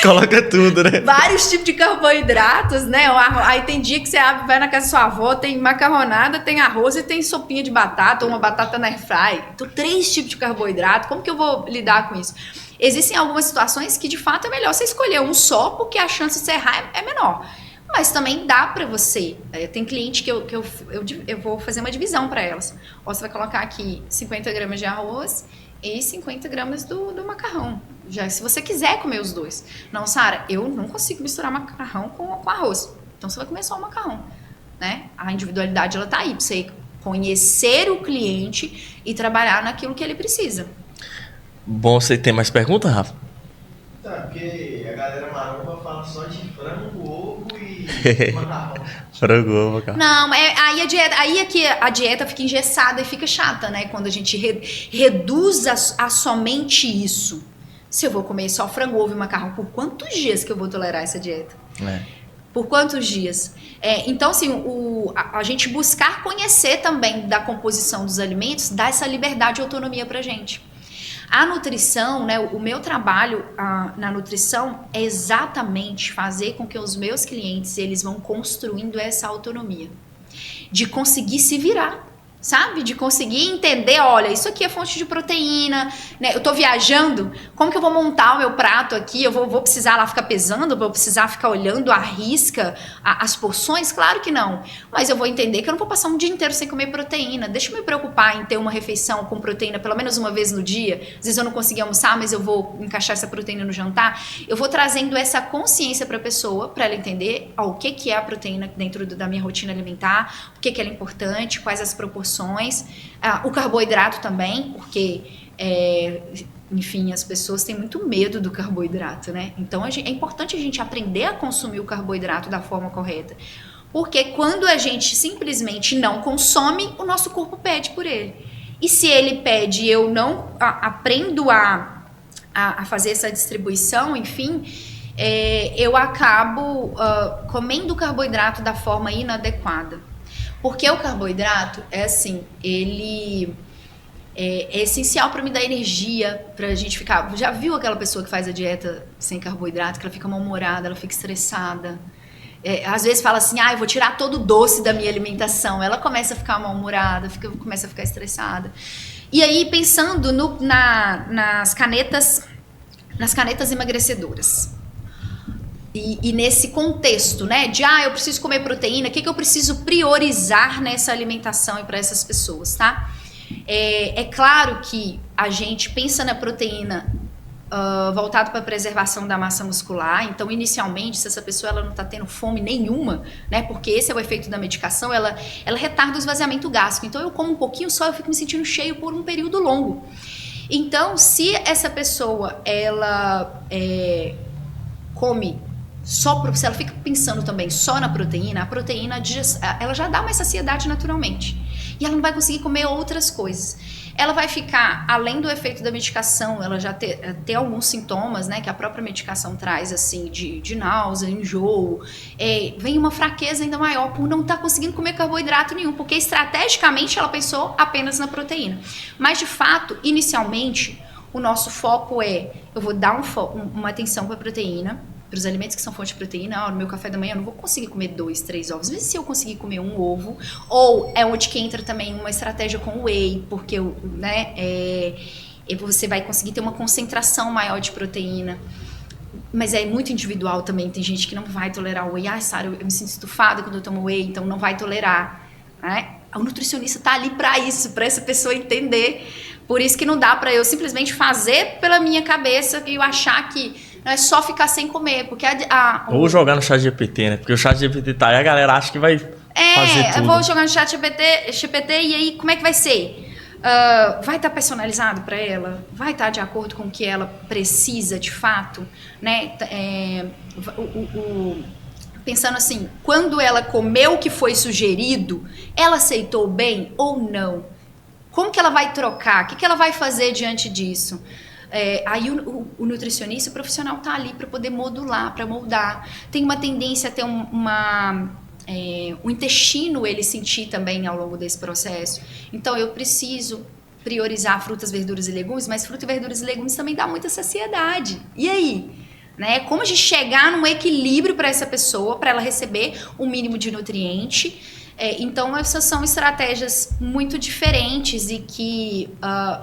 Coloca tudo, né? Vários tipos de carboidratos, né? Aí tem dia que você vai na casa da sua avó, tem macarronada, tem arroz e tem sopinha de batata ou uma batata na airfry. Então, 3 tipos de carboidrato. Como que eu vou lidar com isso? Existem algumas situações que, de fato, é melhor você escolher um só, porque a chance de você errar é menor. Mas também dá pra você. Tem cliente que eu vou fazer uma divisão pra elas. Você vai colocar aqui 50 gramas de arroz e 50 gramas do macarrão. Já se você quiser comer os dois. Não, Sara, eu não consigo misturar macarrão com arroz. Então você vai comer só o macarrão, né? A individualidade, ela tá aí pra você conhecer o cliente e trabalhar naquilo que ele precisa. Bom, você tem mais perguntas, Rafa? Tá, porque a galera maromba fala só de frango, ovo e macarrão. Frango, ovo, macarrão. Não, aí é que a dieta fica engessada e fica chata, né? Quando a gente reduz a somente isso. Se eu vou comer só frango, ovo e macarrão, por quantos dias que eu vou tolerar essa dieta? Por quantos dias? Então, assim, a gente buscar conhecer também da composição dos alimentos dá essa liberdade e autonomia pra gente. A nutrição, né, o meu trabalho na nutrição é exatamente fazer com que os meus clientes, eles vão construindo essa autonomia. De conseguir se virar. Sabe? De conseguir entender, olha, isso aqui é fonte de proteína, né? Eu tô viajando, como que eu vou montar o meu prato aqui? Eu vou precisar lá ficar pesando, vou precisar ficar olhando a risca, as porções? Claro que não. Mas eu vou entender que eu não vou passar um dia inteiro sem comer proteína. Deixa eu me preocupar em ter uma refeição com proteína pelo menos uma vez no dia. Às vezes eu não consegui almoçar, mas eu vou encaixar essa proteína no jantar. Eu vou trazendo essa consciência para a pessoa, para ela entender o que é a proteína dentro da minha rotina alimentar, o que ela é importante, quais as proporções. O carboidrato também, porque, enfim, as pessoas têm muito medo do carboidrato, né? Então, é importante a gente aprender a consumir o carboidrato da forma correta. Porque quando a gente simplesmente não consome, o nosso corpo pede por ele. E se ele pede e eu não aprendo a fazer essa distribuição, enfim, eu acabo comendo o carboidrato da forma inadequada. Porque o carboidrato é assim, ele é essencial para me dar energia, pra gente ficar... Já viu aquela pessoa que faz a dieta sem carboidrato, que ela fica mal-humorada, ela fica estressada? Às vezes fala assim, eu vou tirar todo o doce da minha alimentação. Ela começa a ficar mal-humorada, começa a ficar estressada. E aí, pensando nas canetas emagrecedoras. E nesse contexto, né, de eu preciso comer proteína, o que eu preciso priorizar nessa alimentação e para essas pessoas, tá? É claro que a gente pensa na proteína voltado para a preservação da massa muscular. Então, inicialmente, se essa pessoa ela não está tendo fome nenhuma, né, porque esse é o efeito da medicação, ela retarda o esvaziamento gástrico. Então, eu como um pouquinho só, eu fico me sentindo cheio por um período longo. Então, se essa pessoa ela come se ela fica pensando também só na proteína, a proteína ela já dá mais saciedade naturalmente. E ela não vai conseguir comer outras coisas. Ela vai ficar, além do efeito da medicação, ela já ter alguns sintomas, né, que a própria medicação traz, assim, de náusea, enjoo. Vem uma fraqueza ainda maior por não estar conseguindo comer carboidrato nenhum, porque estrategicamente ela pensou apenas na proteína. Mas, de fato, inicialmente, o nosso foco eu vou dar uma atenção para a proteína, para os alimentos que são fonte de proteína. No meu café da manhã eu não vou conseguir comer 2, 3 ovos. Mas se eu conseguir comer um ovo, ou é onde que entra também uma estratégia com whey, porque você vai conseguir ter uma concentração maior de proteína. Mas é muito individual também. Tem gente que não vai tolerar o whey. Sara, eu me sinto estufada quando eu tomo whey, então não vai tolerar, né? O nutricionista tá ali para isso, para essa pessoa entender. Por isso que não dá para eu simplesmente fazer pela minha cabeça e eu achar que não é só ficar sem comer, porque ou jogar no chat GPT, né? Porque o chat GPT tá aí, a galera acha que vai fazer tudo. Eu vou jogar no chat GPT e aí como é que vai ser? Vai estar personalizado para ela? Vai estar de acordo com o que ela precisa de fato? Né? Pensando assim, quando ela comeu o que foi sugerido, ela aceitou bem ou não? Como que ela vai trocar? O que ela vai fazer diante disso? Aí o nutricionista, o profissional está ali para poder modular, para moldar. Tem uma tendência a ter o intestino ele sentir também ao longo desse processo. Então eu preciso priorizar frutas, verduras e legumes, mas frutas, verduras e legumes também dá muita saciedade. E aí? Né? Como a gente chegar num equilíbrio para essa pessoa, para ela receber o mínimo de nutriente. Então essas são estratégias muito diferentes e que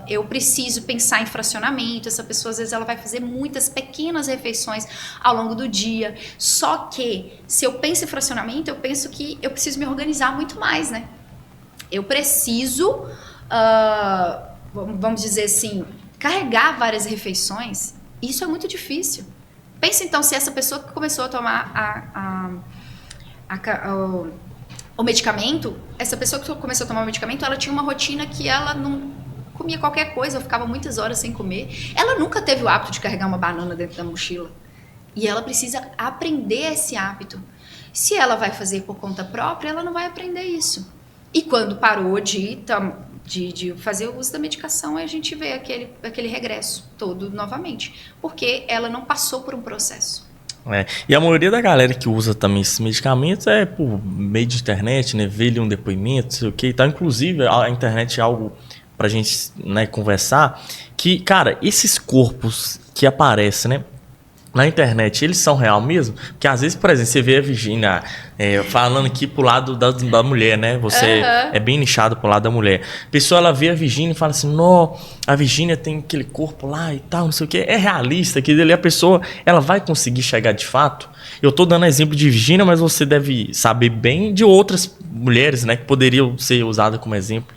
eu preciso pensar em fracionamento. Essa pessoa às vezes ela vai fazer muitas pequenas refeições ao longo do dia, só que se eu penso em fracionamento, eu penso que eu preciso me organizar muito mais, né? Eu preciso, vamos dizer assim, carregar várias refeições. Isso é muito difícil. Pensa então se essa pessoa que começou a tomar o medicamento, essa pessoa que começou a tomar o medicamento, ela tinha uma rotina que ela não comia qualquer coisa, eu ficava muitas horas sem comer. Ela nunca teve o hábito de carregar uma banana dentro da mochila. E ela precisa aprender esse hábito. Se ela vai fazer por conta própria, ela não vai aprender isso. E quando parou de fazer o uso da medicação, a gente vê aquele regresso todo novamente. Porque ela não passou por um processo. E a maioria da galera que usa também esses medicamentos é por meio de internet, né? Vê ali um depoimento, sei o que e tal. Inclusive, a internet é algo pra gente, né, conversar, que, cara, esses corpos que aparecem, né, na internet, eles são real mesmo? Porque às vezes, por exemplo, você vê a Virgínia falando aqui pro lado da mulher, né? Você é bem nichado pro lado da mulher. A pessoa, ela vê a Virgínia e fala assim, não, a Virgínia tem aquele corpo lá e tal, não sei o quê. É realista, que dali a pessoa, ela vai conseguir chegar de fato? Eu tô dando exemplo de Virgínia, mas você deve saber bem de outras mulheres, né? Que poderiam ser usadas como exemplo.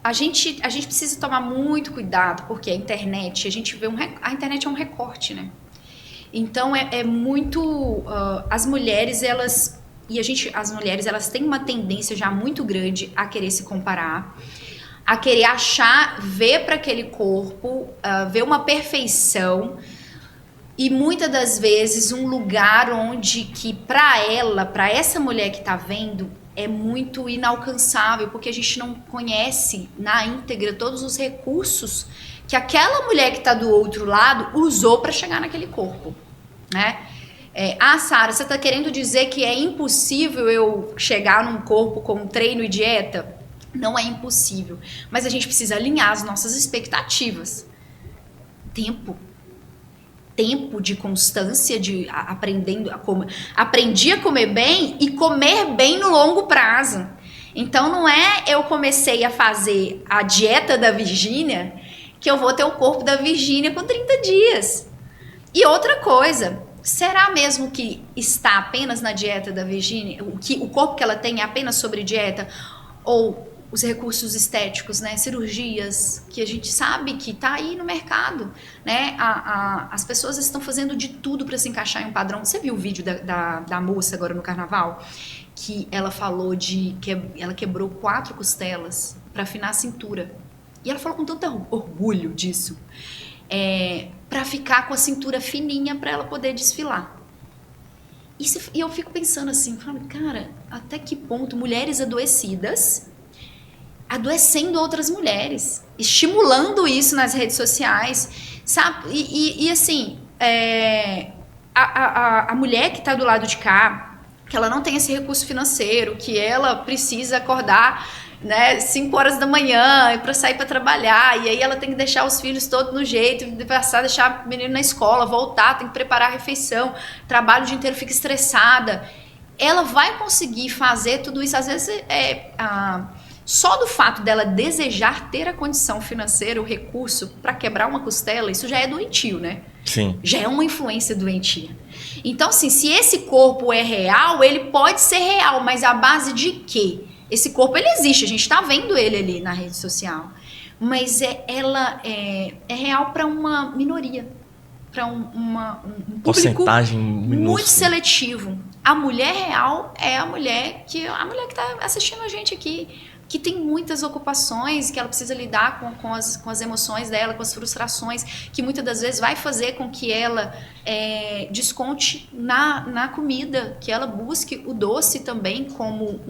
A gente precisa tomar muito cuidado, porque a internet, a gente vê a internet é um recorte, né? Então é muito as mulheres, elas têm uma tendência já muito grande a querer se comparar, a querer ver para aquele corpo, ver uma perfeição, e muitas das vezes um lugar onde que para essa mulher que tá vendo, é muito inalcançável, porque a gente não conhece na íntegra todos os recursos que aquela mulher que está do outro lado usou para chegar naquele corpo, né? Sara, você está querendo dizer que é impossível eu chegar num corpo com treino e dieta? Não é impossível, mas a gente precisa alinhar as nossas expectativas. Tempo de constância, de aprendi a comer bem e comer bem no longo prazo. Então não é eu comecei a fazer a dieta da Virgínia que eu vou ter o corpo da Virgínia com 30 dias. E outra coisa, será mesmo que está apenas na dieta da Virgínia, o corpo que ela tem é apenas sobre dieta? Ou os recursos estéticos, né? Cirurgias, que a gente sabe que tá aí no mercado, né? As pessoas estão fazendo de tudo para se encaixar em um padrão. Você viu o vídeo da moça agora no carnaval? Que ela falou que ela quebrou 4 costelas para afinar a cintura. E ela falou com tanto orgulho disso. Para ficar com a cintura fininha para ela poder desfilar. E eu fico pensando assim, falando, cara, até que ponto mulheres adoecidas adoecendo outras mulheres, estimulando isso nas redes sociais, sabe? E assim, a mulher que está do lado de cá, que ela não tem esse recurso financeiro, que ela precisa acordar, né, 5 horas da manhã para sair para trabalhar, e aí ela tem que deixar os filhos todos no jeito, deixar o menino na escola, voltar, tem que preparar a refeição, trabalho o dia inteiro, fica estressada. Ela vai conseguir fazer tudo isso, às vezes só do fato dela desejar ter a condição financeira, o recurso para quebrar uma costela, isso já é doentio, né? Sim. Já é uma influência doentia. Então, assim, se esse corpo é real, ele pode ser real, mas à base de quê? Esse corpo, ele existe, a gente tá vendo ele ali na rede social. Mas ela é real para uma minoria, para um público porcentagem muito seletivo. A mulher real é a mulher que tá assistindo a gente aqui, que tem muitas ocupações, que ela precisa lidar com as emoções dela, com as frustrações, que muitas das vezes vai fazer com que ela desconte na comida, que ela busque o doce também como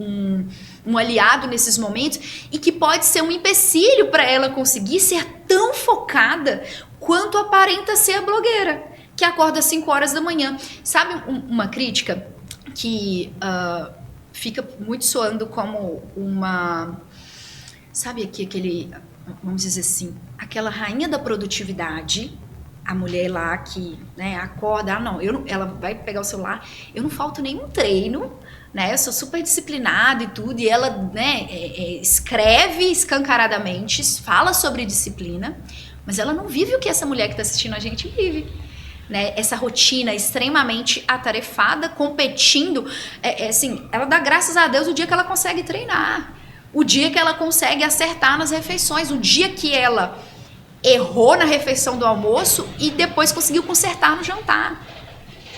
um aliado nesses momentos, e que pode ser um empecilho para ela conseguir ser tão focada quanto aparenta ser a blogueira, que acorda às 5 horas da manhã. Sabe uma crítica que fica muito soando como sabe vamos dizer assim, aquela rainha da produtividade, a mulher lá que, né, acorda, ela vai pegar o celular, eu não falto nenhum treino, né, eu sou super disciplinada e tudo, e ela, né, escreve escancaradamente, fala sobre disciplina, mas ela não vive o que essa mulher que está assistindo a gente vive. Né, essa rotina extremamente atarefada, competindo, assim, ela dá graças a Deus o dia que ela consegue treinar, o dia que ela consegue acertar nas refeições, o dia que ela errou na refeição do almoço e depois conseguiu consertar no jantar.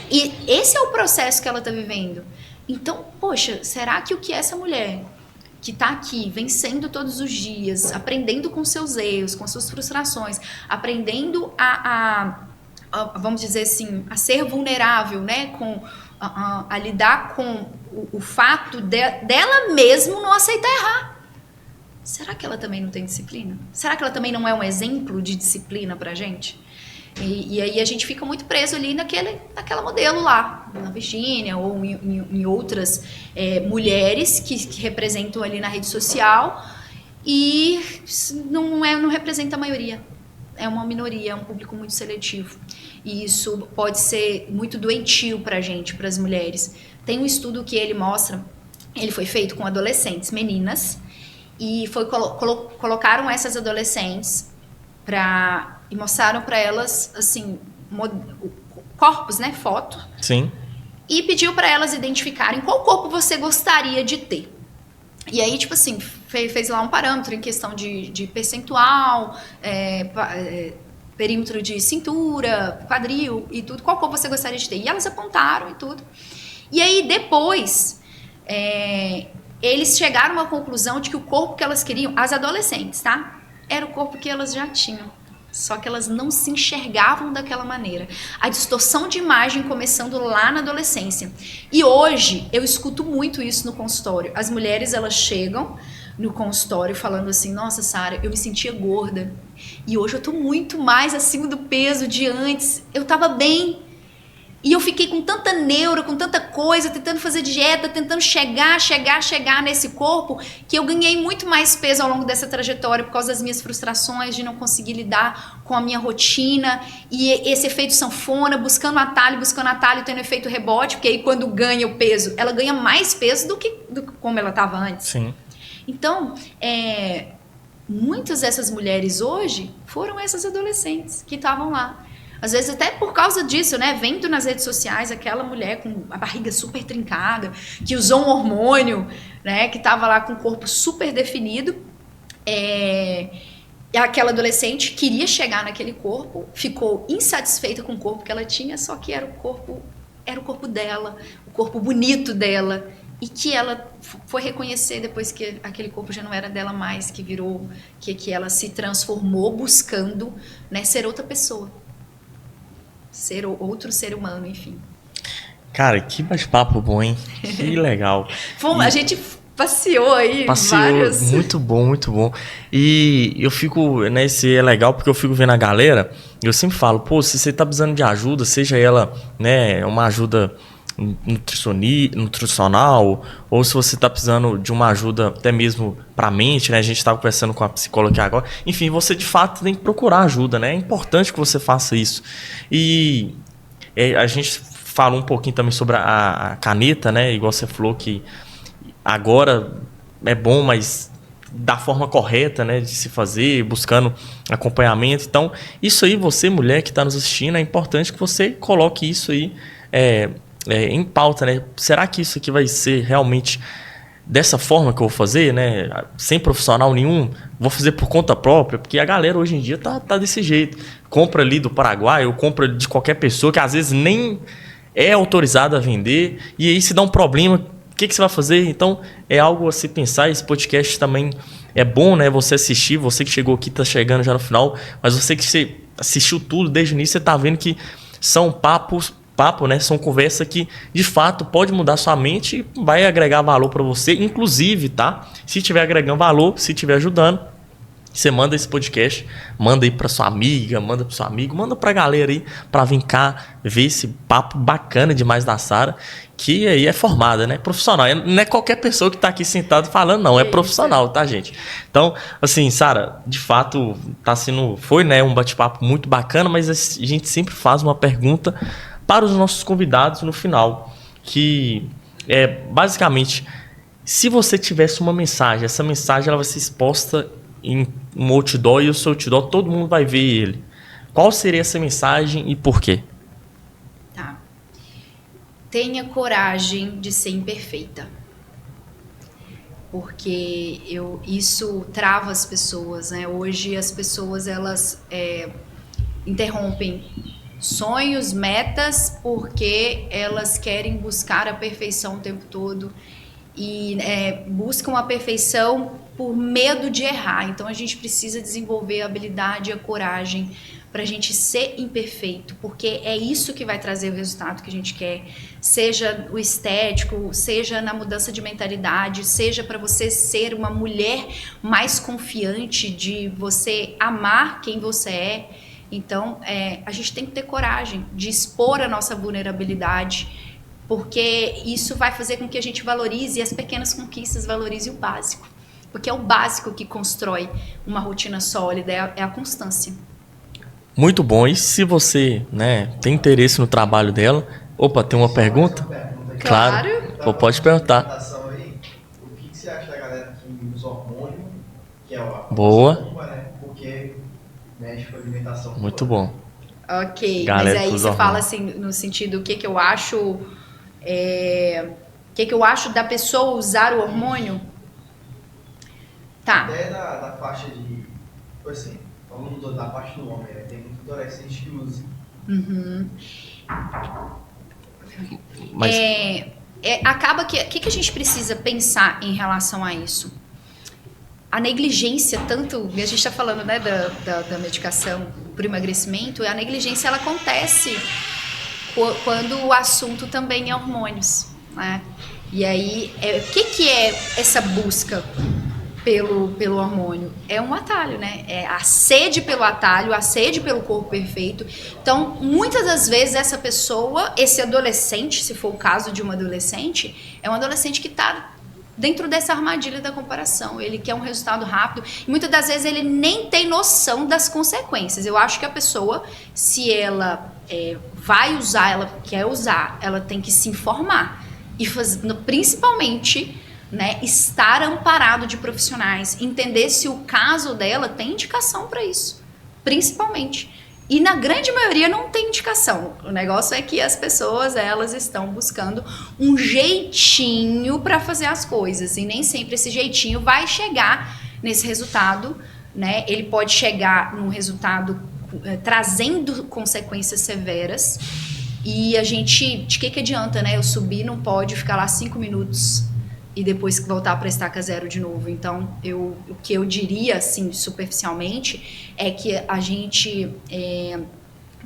E esse é o processo que ela está vivendo. Então, poxa, será que o que essa mulher que está aqui, vencendo todos os dias, aprendendo com seus erros, com suas frustrações, aprendendo vamos dizer assim, a ser vulnerável, né, a lidar com o fato dela mesmo não aceitar errar. Será que ela também não tem disciplina? Será que ela também não é um exemplo de disciplina pra gente? E aí a gente fica muito preso ali naquela modelo lá, na Virgínia ou em outras mulheres que representam ali na rede social, e não representa a maioria. É uma minoria, é um público muito seletivo. E isso pode ser muito doentio pra gente, pras mulheres. Tem um estudo que ele mostra, ele foi feito com adolescentes, meninas, e colocaram essas adolescentes e mostraram para elas, assim, corpos, né, foto. Sim. E pediu para elas identificarem qual corpo você gostaria de ter. E aí, tipo assim, fez lá um parâmetro em questão de percentual, perímetro de cintura, quadril e tudo, qual corpo você gostaria de ter. E elas apontaram e tudo. E aí, depois, eles chegaram a uma conclusão de que o corpo que elas queriam, as adolescentes, tá? Era o corpo que elas já tinham. Só que elas não se enxergavam daquela maneira. A distorção de imagem começando lá na adolescência. E hoje, eu escuto muito isso no consultório. As mulheres, elas chegam no consultório falando assim, nossa, Sara, eu me sentia gorda. E hoje eu tô muito mais acima do peso de antes. Eu tava bem. E eu fiquei com tanta neura, com tanta coisa, tentando fazer dieta, tentando chegar nesse corpo, que eu ganhei muito mais peso ao longo dessa trajetória por causa das minhas frustrações, de não conseguir lidar com a minha rotina, e esse efeito sanfona, buscando atalho, tendo efeito rebote, porque aí quando ganha o peso, ela ganha mais peso do que como ela estava antes. Sim. Então, muitas dessas mulheres hoje foram essas adolescentes que estavam lá. Às vezes até por causa disso, né? Vendo nas redes sociais aquela mulher com a barriga super trincada, que usou um hormônio, né? Que estava lá com o corpo super definido. E aquela adolescente queria chegar naquele corpo, ficou insatisfeita com o corpo que ela tinha, só que era o corpo dela, o corpo bonito dela. E que ela foi reconhecer depois que aquele corpo já não era dela mais, que virou, que ela se transformou buscando, né, ser outra pessoa. Ser outro ser humano, enfim. Cara, que bate-papo bom, hein? Que legal. A gente passeou aí vários... Muito bom, muito bom. E eu fico, né, esse é legal porque eu fico vendo a galera, e eu sempre falo, pô, se você tá precisando de ajuda, seja ela, né, uma ajuda nutricional, ou se você tá precisando de uma ajuda até mesmo pra mente, né, a gente tava conversando com a psicóloga aqui agora, enfim, você de fato tem que procurar ajuda, né, é importante que você faça isso. E a gente falou um pouquinho também sobre a caneta, né, igual você falou que agora é bom, mas da forma correta, né, de se fazer, buscando acompanhamento. Então, isso aí, você, mulher que está nos assistindo, é importante que você coloque isso aí em pauta, né? Será que isso aqui vai ser realmente dessa forma que eu vou fazer, né? Sem profissional nenhum, vou fazer por conta própria, porque a galera hoje em dia tá desse jeito. Compra ali do Paraguai, ou compra de qualquer pessoa que às vezes nem é autorizada a vender, e aí se dá um problema, o que você vai fazer? Então, é algo a se pensar. Esse podcast também é bom, né? Você assistir, você que chegou aqui, tá chegando já no final, mas você que assistiu tudo desde o início, você tá vendo que são papo, né? São conversas que, de fato, pode mudar sua mente e vai agregar valor para você. Inclusive, tá? Se estiver agregando valor, se estiver ajudando, você manda esse podcast, manda aí para sua amiga, manda para seu amigo, manda para a galera aí para vir cá ver esse papo bacana demais da Sara, que aí é formada, né? Profissional. Não é qualquer pessoa que tá aqui sentado falando, não. É profissional, tá, gente? Então, assim, Sara, de fato, foi, né, um bate-papo muito bacana, mas a gente sempre faz uma pergunta para os nossos convidados no final, que é basicamente, se você tivesse uma mensagem, essa mensagem ela vai ser exposta em um outdoor, e o seu outdoor todo mundo vai ver ele. Qual seria essa mensagem e por quê? Tá. Tenha coragem de ser imperfeita. Porque isso trava as pessoas, né? Hoje as pessoas elas interrompem sonhos, metas, porque elas querem buscar a perfeição o tempo todo e buscam a perfeição por medo de errar. Então a gente precisa desenvolver a habilidade e a coragem para a gente ser imperfeito, porque é isso que vai trazer o resultado que a gente quer, seja o estético, seja na mudança de mentalidade, seja para você ser uma mulher mais confiante, de você amar quem você é. Então, a gente tem que ter coragem de expor a nossa vulnerabilidade, porque isso vai fazer com que a gente valorize as pequenas conquistas, valorize o básico. Porque é o básico que constrói uma rotina sólida, é a constância. Muito bom. E se você, né, tem interesse no trabalho dela... Opa, tem uma pergunta? Claro. Pode perguntar. O que você acha da galera que usa hormônio, que é a Boa. né? Porque mexe com a alimentação. Muito bom. Ok, Galera, mas aí você fala assim, no sentido, o que eu acho... o que eu acho da pessoa usar o hormônio? Tá. Até da faixa de... Tipo assim, falando da parte do homem, né? Tem muito adolescente que usa. Uhum. Mas... acaba que... O que a gente precisa pensar em relação a isso? A negligência, tanto... A gente está falando, né, da medicação para o emagrecimento. A negligência, ela acontece quando o assunto também é hormônios, né? E aí, o que é essa busca pelo hormônio? É um atalho, né? É a sede pelo atalho, a sede pelo corpo perfeito. Então, muitas das vezes, essa pessoa, esse adolescente, se for o caso de uma adolescente, é um adolescente que está dentro dessa armadilha da comparação. Ele quer um resultado rápido e muitas das vezes ele nem tem noção das consequências. Eu acho que a pessoa, se ela vai usar, ela quer usar, ela tem que se informar e principalmente, né, estar amparado de profissionais, entender se o caso dela tem indicação para isso, principalmente. E na grande maioria não tem indicação. O negócio é que as pessoas, elas estão buscando um jeitinho para fazer as coisas. E nem sempre esse jeitinho vai chegar nesse resultado, né? Ele pode chegar num resultado trazendo consequências severas. E a gente, de que adianta, né? Eu subir num pódio, ficar lá 5 minutos e depois voltar para a estaca zero de novo. Então, o que eu diria, assim, superficialmente, é que a gente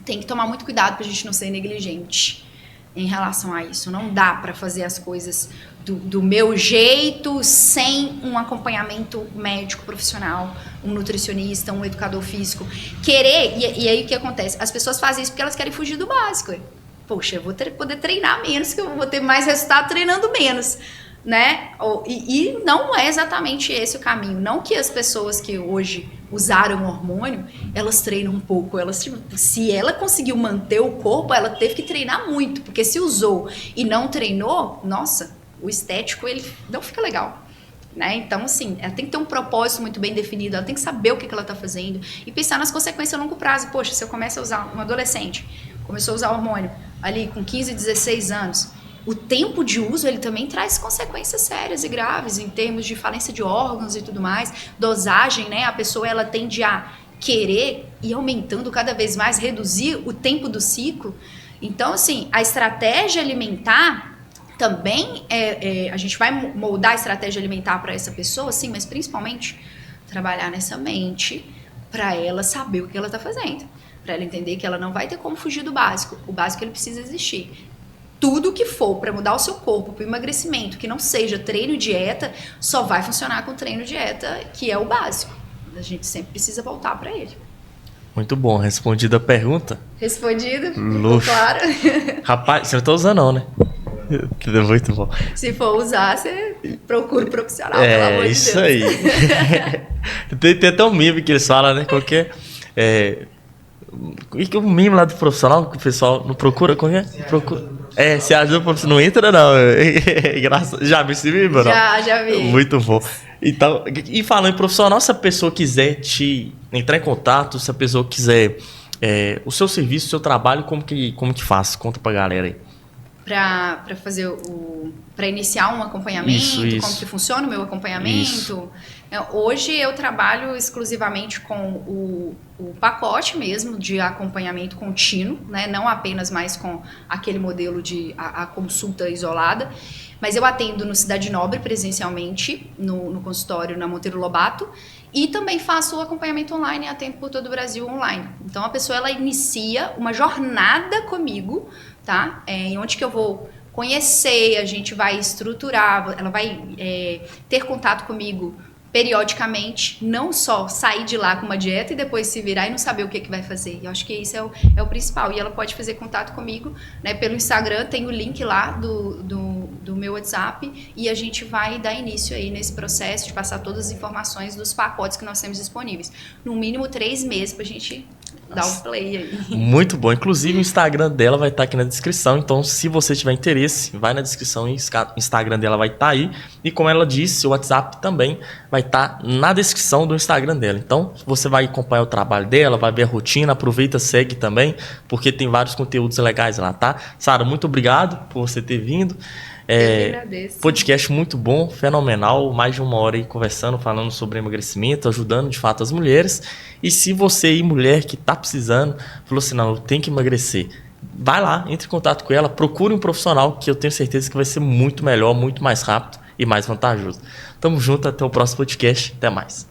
tem que tomar muito cuidado para a gente não ser negligente em relação a isso. Não dá para fazer as coisas do meu jeito, sem um acompanhamento médico profissional, um nutricionista, um educador físico. E aí o que acontece? As pessoas fazem isso porque elas querem fugir do básico. Poxa, eu vou poder treinar menos, que eu vou ter mais resultado treinando menos. Né? E não é exatamente esse o caminho. Não que as pessoas que hoje usaram hormônio, elas treinam um pouco. Se ela conseguiu manter o corpo, ela teve que treinar muito. Porque se usou e não treinou, nossa, o estético ele não fica legal. Né? Então, assim, ela tem que ter um propósito muito bem definido, ela tem que saber o que ela está fazendo e pensar nas consequências a longo prazo. Poxa, se eu começo a usar, um adolescente começou a usar hormônio ali com 15, 16 anos, o tempo de uso, ele também traz consequências sérias e graves em termos de falência de órgãos e tudo mais, dosagem, né? A pessoa, ela tende a querer ir aumentando cada vez mais, reduzir o tempo do ciclo. Então, assim, a estratégia alimentar também, a gente vai moldar a estratégia alimentar para essa pessoa, sim, mas principalmente trabalhar nessa mente para ela saber o que ela está fazendo, para ela entender que ela não vai ter como fugir do básico. O básico, ele precisa existir. Tudo que for para mudar o seu corpo, para o emagrecimento, que não seja treino e dieta, só vai funcionar com treino e dieta, que é o básico. A gente sempre precisa voltar para ele. Muito bom, respondida a pergunta. Respondido? Luxo. Claro. Rapaz, você não tá usando não, né? Muito bom. Se for usar, você procura um profissional, pelo amor de Deus. Isso aí. tem até um meme que eles falam, né? Qualquer... E que o meme lá do profissional, que o pessoal não procura, qual é? Se ajuda o profissional, não entra não. Engraçado. Já viu esse meme, não? Já vi. Muito bom. Então, e falando em profissional, se a pessoa quiser entrar em contato, se a pessoa quiser o seu serviço, o seu trabalho, como que faz? Conta pra galera aí. Para fazer para iniciar um acompanhamento, isso. Como que funciona o meu acompanhamento. Isso. Hoje eu trabalho exclusivamente com o pacote mesmo de acompanhamento contínuo, né? Não apenas mais com aquele modelo de a consulta isolada, mas eu atendo no Cidade Nobre presencialmente, no consultório na Monteiro Lobato, e também faço o acompanhamento online e atendo por todo o Brasil online. Então a pessoa, ela inicia uma jornada comigo, tá? Em onde que eu vou conhecer, a gente vai estruturar, ela vai ter contato comigo periodicamente, não só sair de lá com uma dieta e depois se virar e não saber o que vai fazer. Eu acho que isso é o principal. E ela pode fazer contato comigo, né, pelo Instagram, tem o link lá do meu WhatsApp e a gente vai dar início aí nesse processo de passar todas as informações dos pacotes que nós temos disponíveis. No mínimo 3 meses pra gente dar um play aí. Muito bom. Inclusive o Instagram dela vai estar aqui na descrição. Então, se você tiver interesse, vai na descrição e o Instagram dela vai estar aí. E como ela disse, o WhatsApp também vai estar na descrição do Instagram dela. Então, você vai acompanhar o trabalho dela, vai ver a rotina, aproveita, segue também, porque tem vários conteúdos legais lá, tá? Sara, muito obrigado por você ter vindo. Eu agradeço. Podcast muito bom, fenomenal, mais de 1 hora aí conversando, falando sobre emagrecimento, ajudando de fato as mulheres. E se você aí, mulher que tá precisando, falou assim, não, eu tenho que emagrecer, vai lá, entre em contato com ela, procure um profissional que eu tenho certeza que vai ser muito melhor, muito mais rápido e mais vantajoso. Tamo junto, até o próximo podcast, até mais.